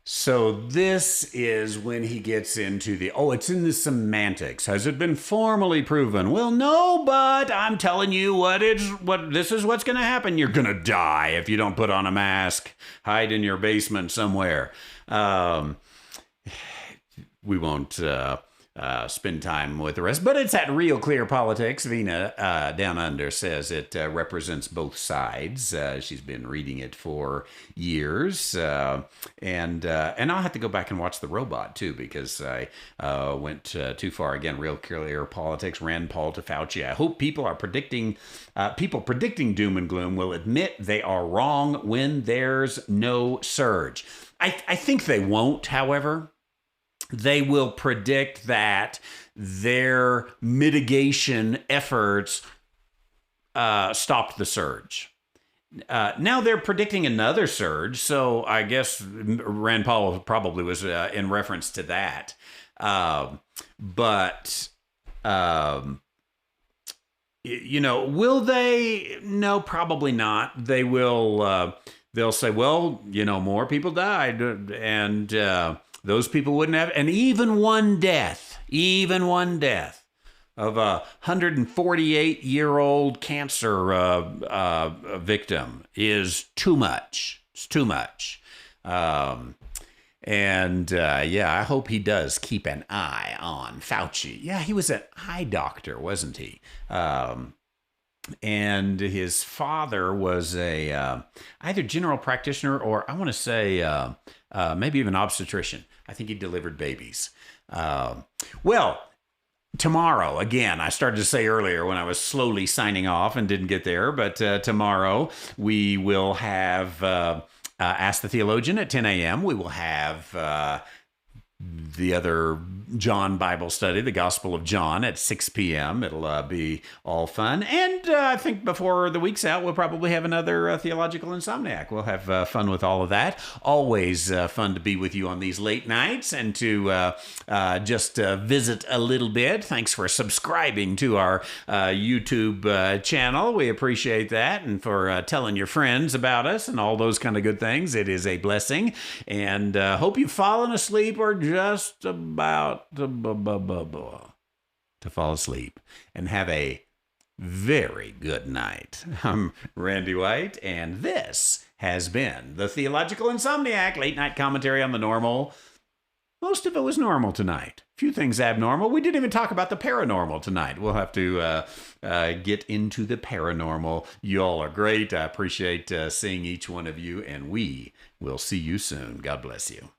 So this is when he gets into it's in the semantics. Has it been formally proven? Well, no, but I'm telling you this is what's going to happen. You're going to die if you don't put on a mask, hide in your basement somewhere. We won't spend time with the rest, but it's at Real Clear Politics. Vina down under says it represents both sides. She's been reading it for years, and I'll have to go back and watch the robot too, because I went too far. Again, Real Clear Politics, Rand Paul to Fauci. I hope people predicting doom and gloom will admit they are wrong when there's no surge. I think they won't, however. They will predict that their mitigation efforts stopped the surge. Now they're predicting another surge, so I guess Rand Paul probably was in reference to that. Will they? No, probably not. They will. They'll say, well, more people died, and those people wouldn't have, and even one death of a 148-year-old cancer victim is too much. It's too much. I hope he does keep an eye on Fauci. Yeah, he was an eye doctor, wasn't he? And his father was a either general practitioner or I want to say maybe even obstetrician. I think he delivered babies. Tomorrow, again, I started to say earlier when I was slowly signing off and didn't get there, but tomorrow we will have Ask the Theologian at 10 a.m. We will have the other John Bible study, the Gospel of John, at 6 p.m. It'll be all fun. And I think before the week's out, we'll probably have another Theological Insomniac. We'll have fun with all of that. Always fun to be with you on these late nights and to just visit a little bit. Thanks for subscribing to our YouTube channel. We appreciate that. And for telling your friends about us and all those kind of good things. It is a blessing. And hope you've fallen asleep or just about to fall asleep, and have a very good night. I'm Randy White, and this has been the Theological Insomniac, late night commentary on the normal. Most of it was normal tonight. A few things abnormal. We didn't even talk about the paranormal tonight. We'll have to get into the paranormal. You all are great. I appreciate seeing each one of you, and we will see you soon. God bless you.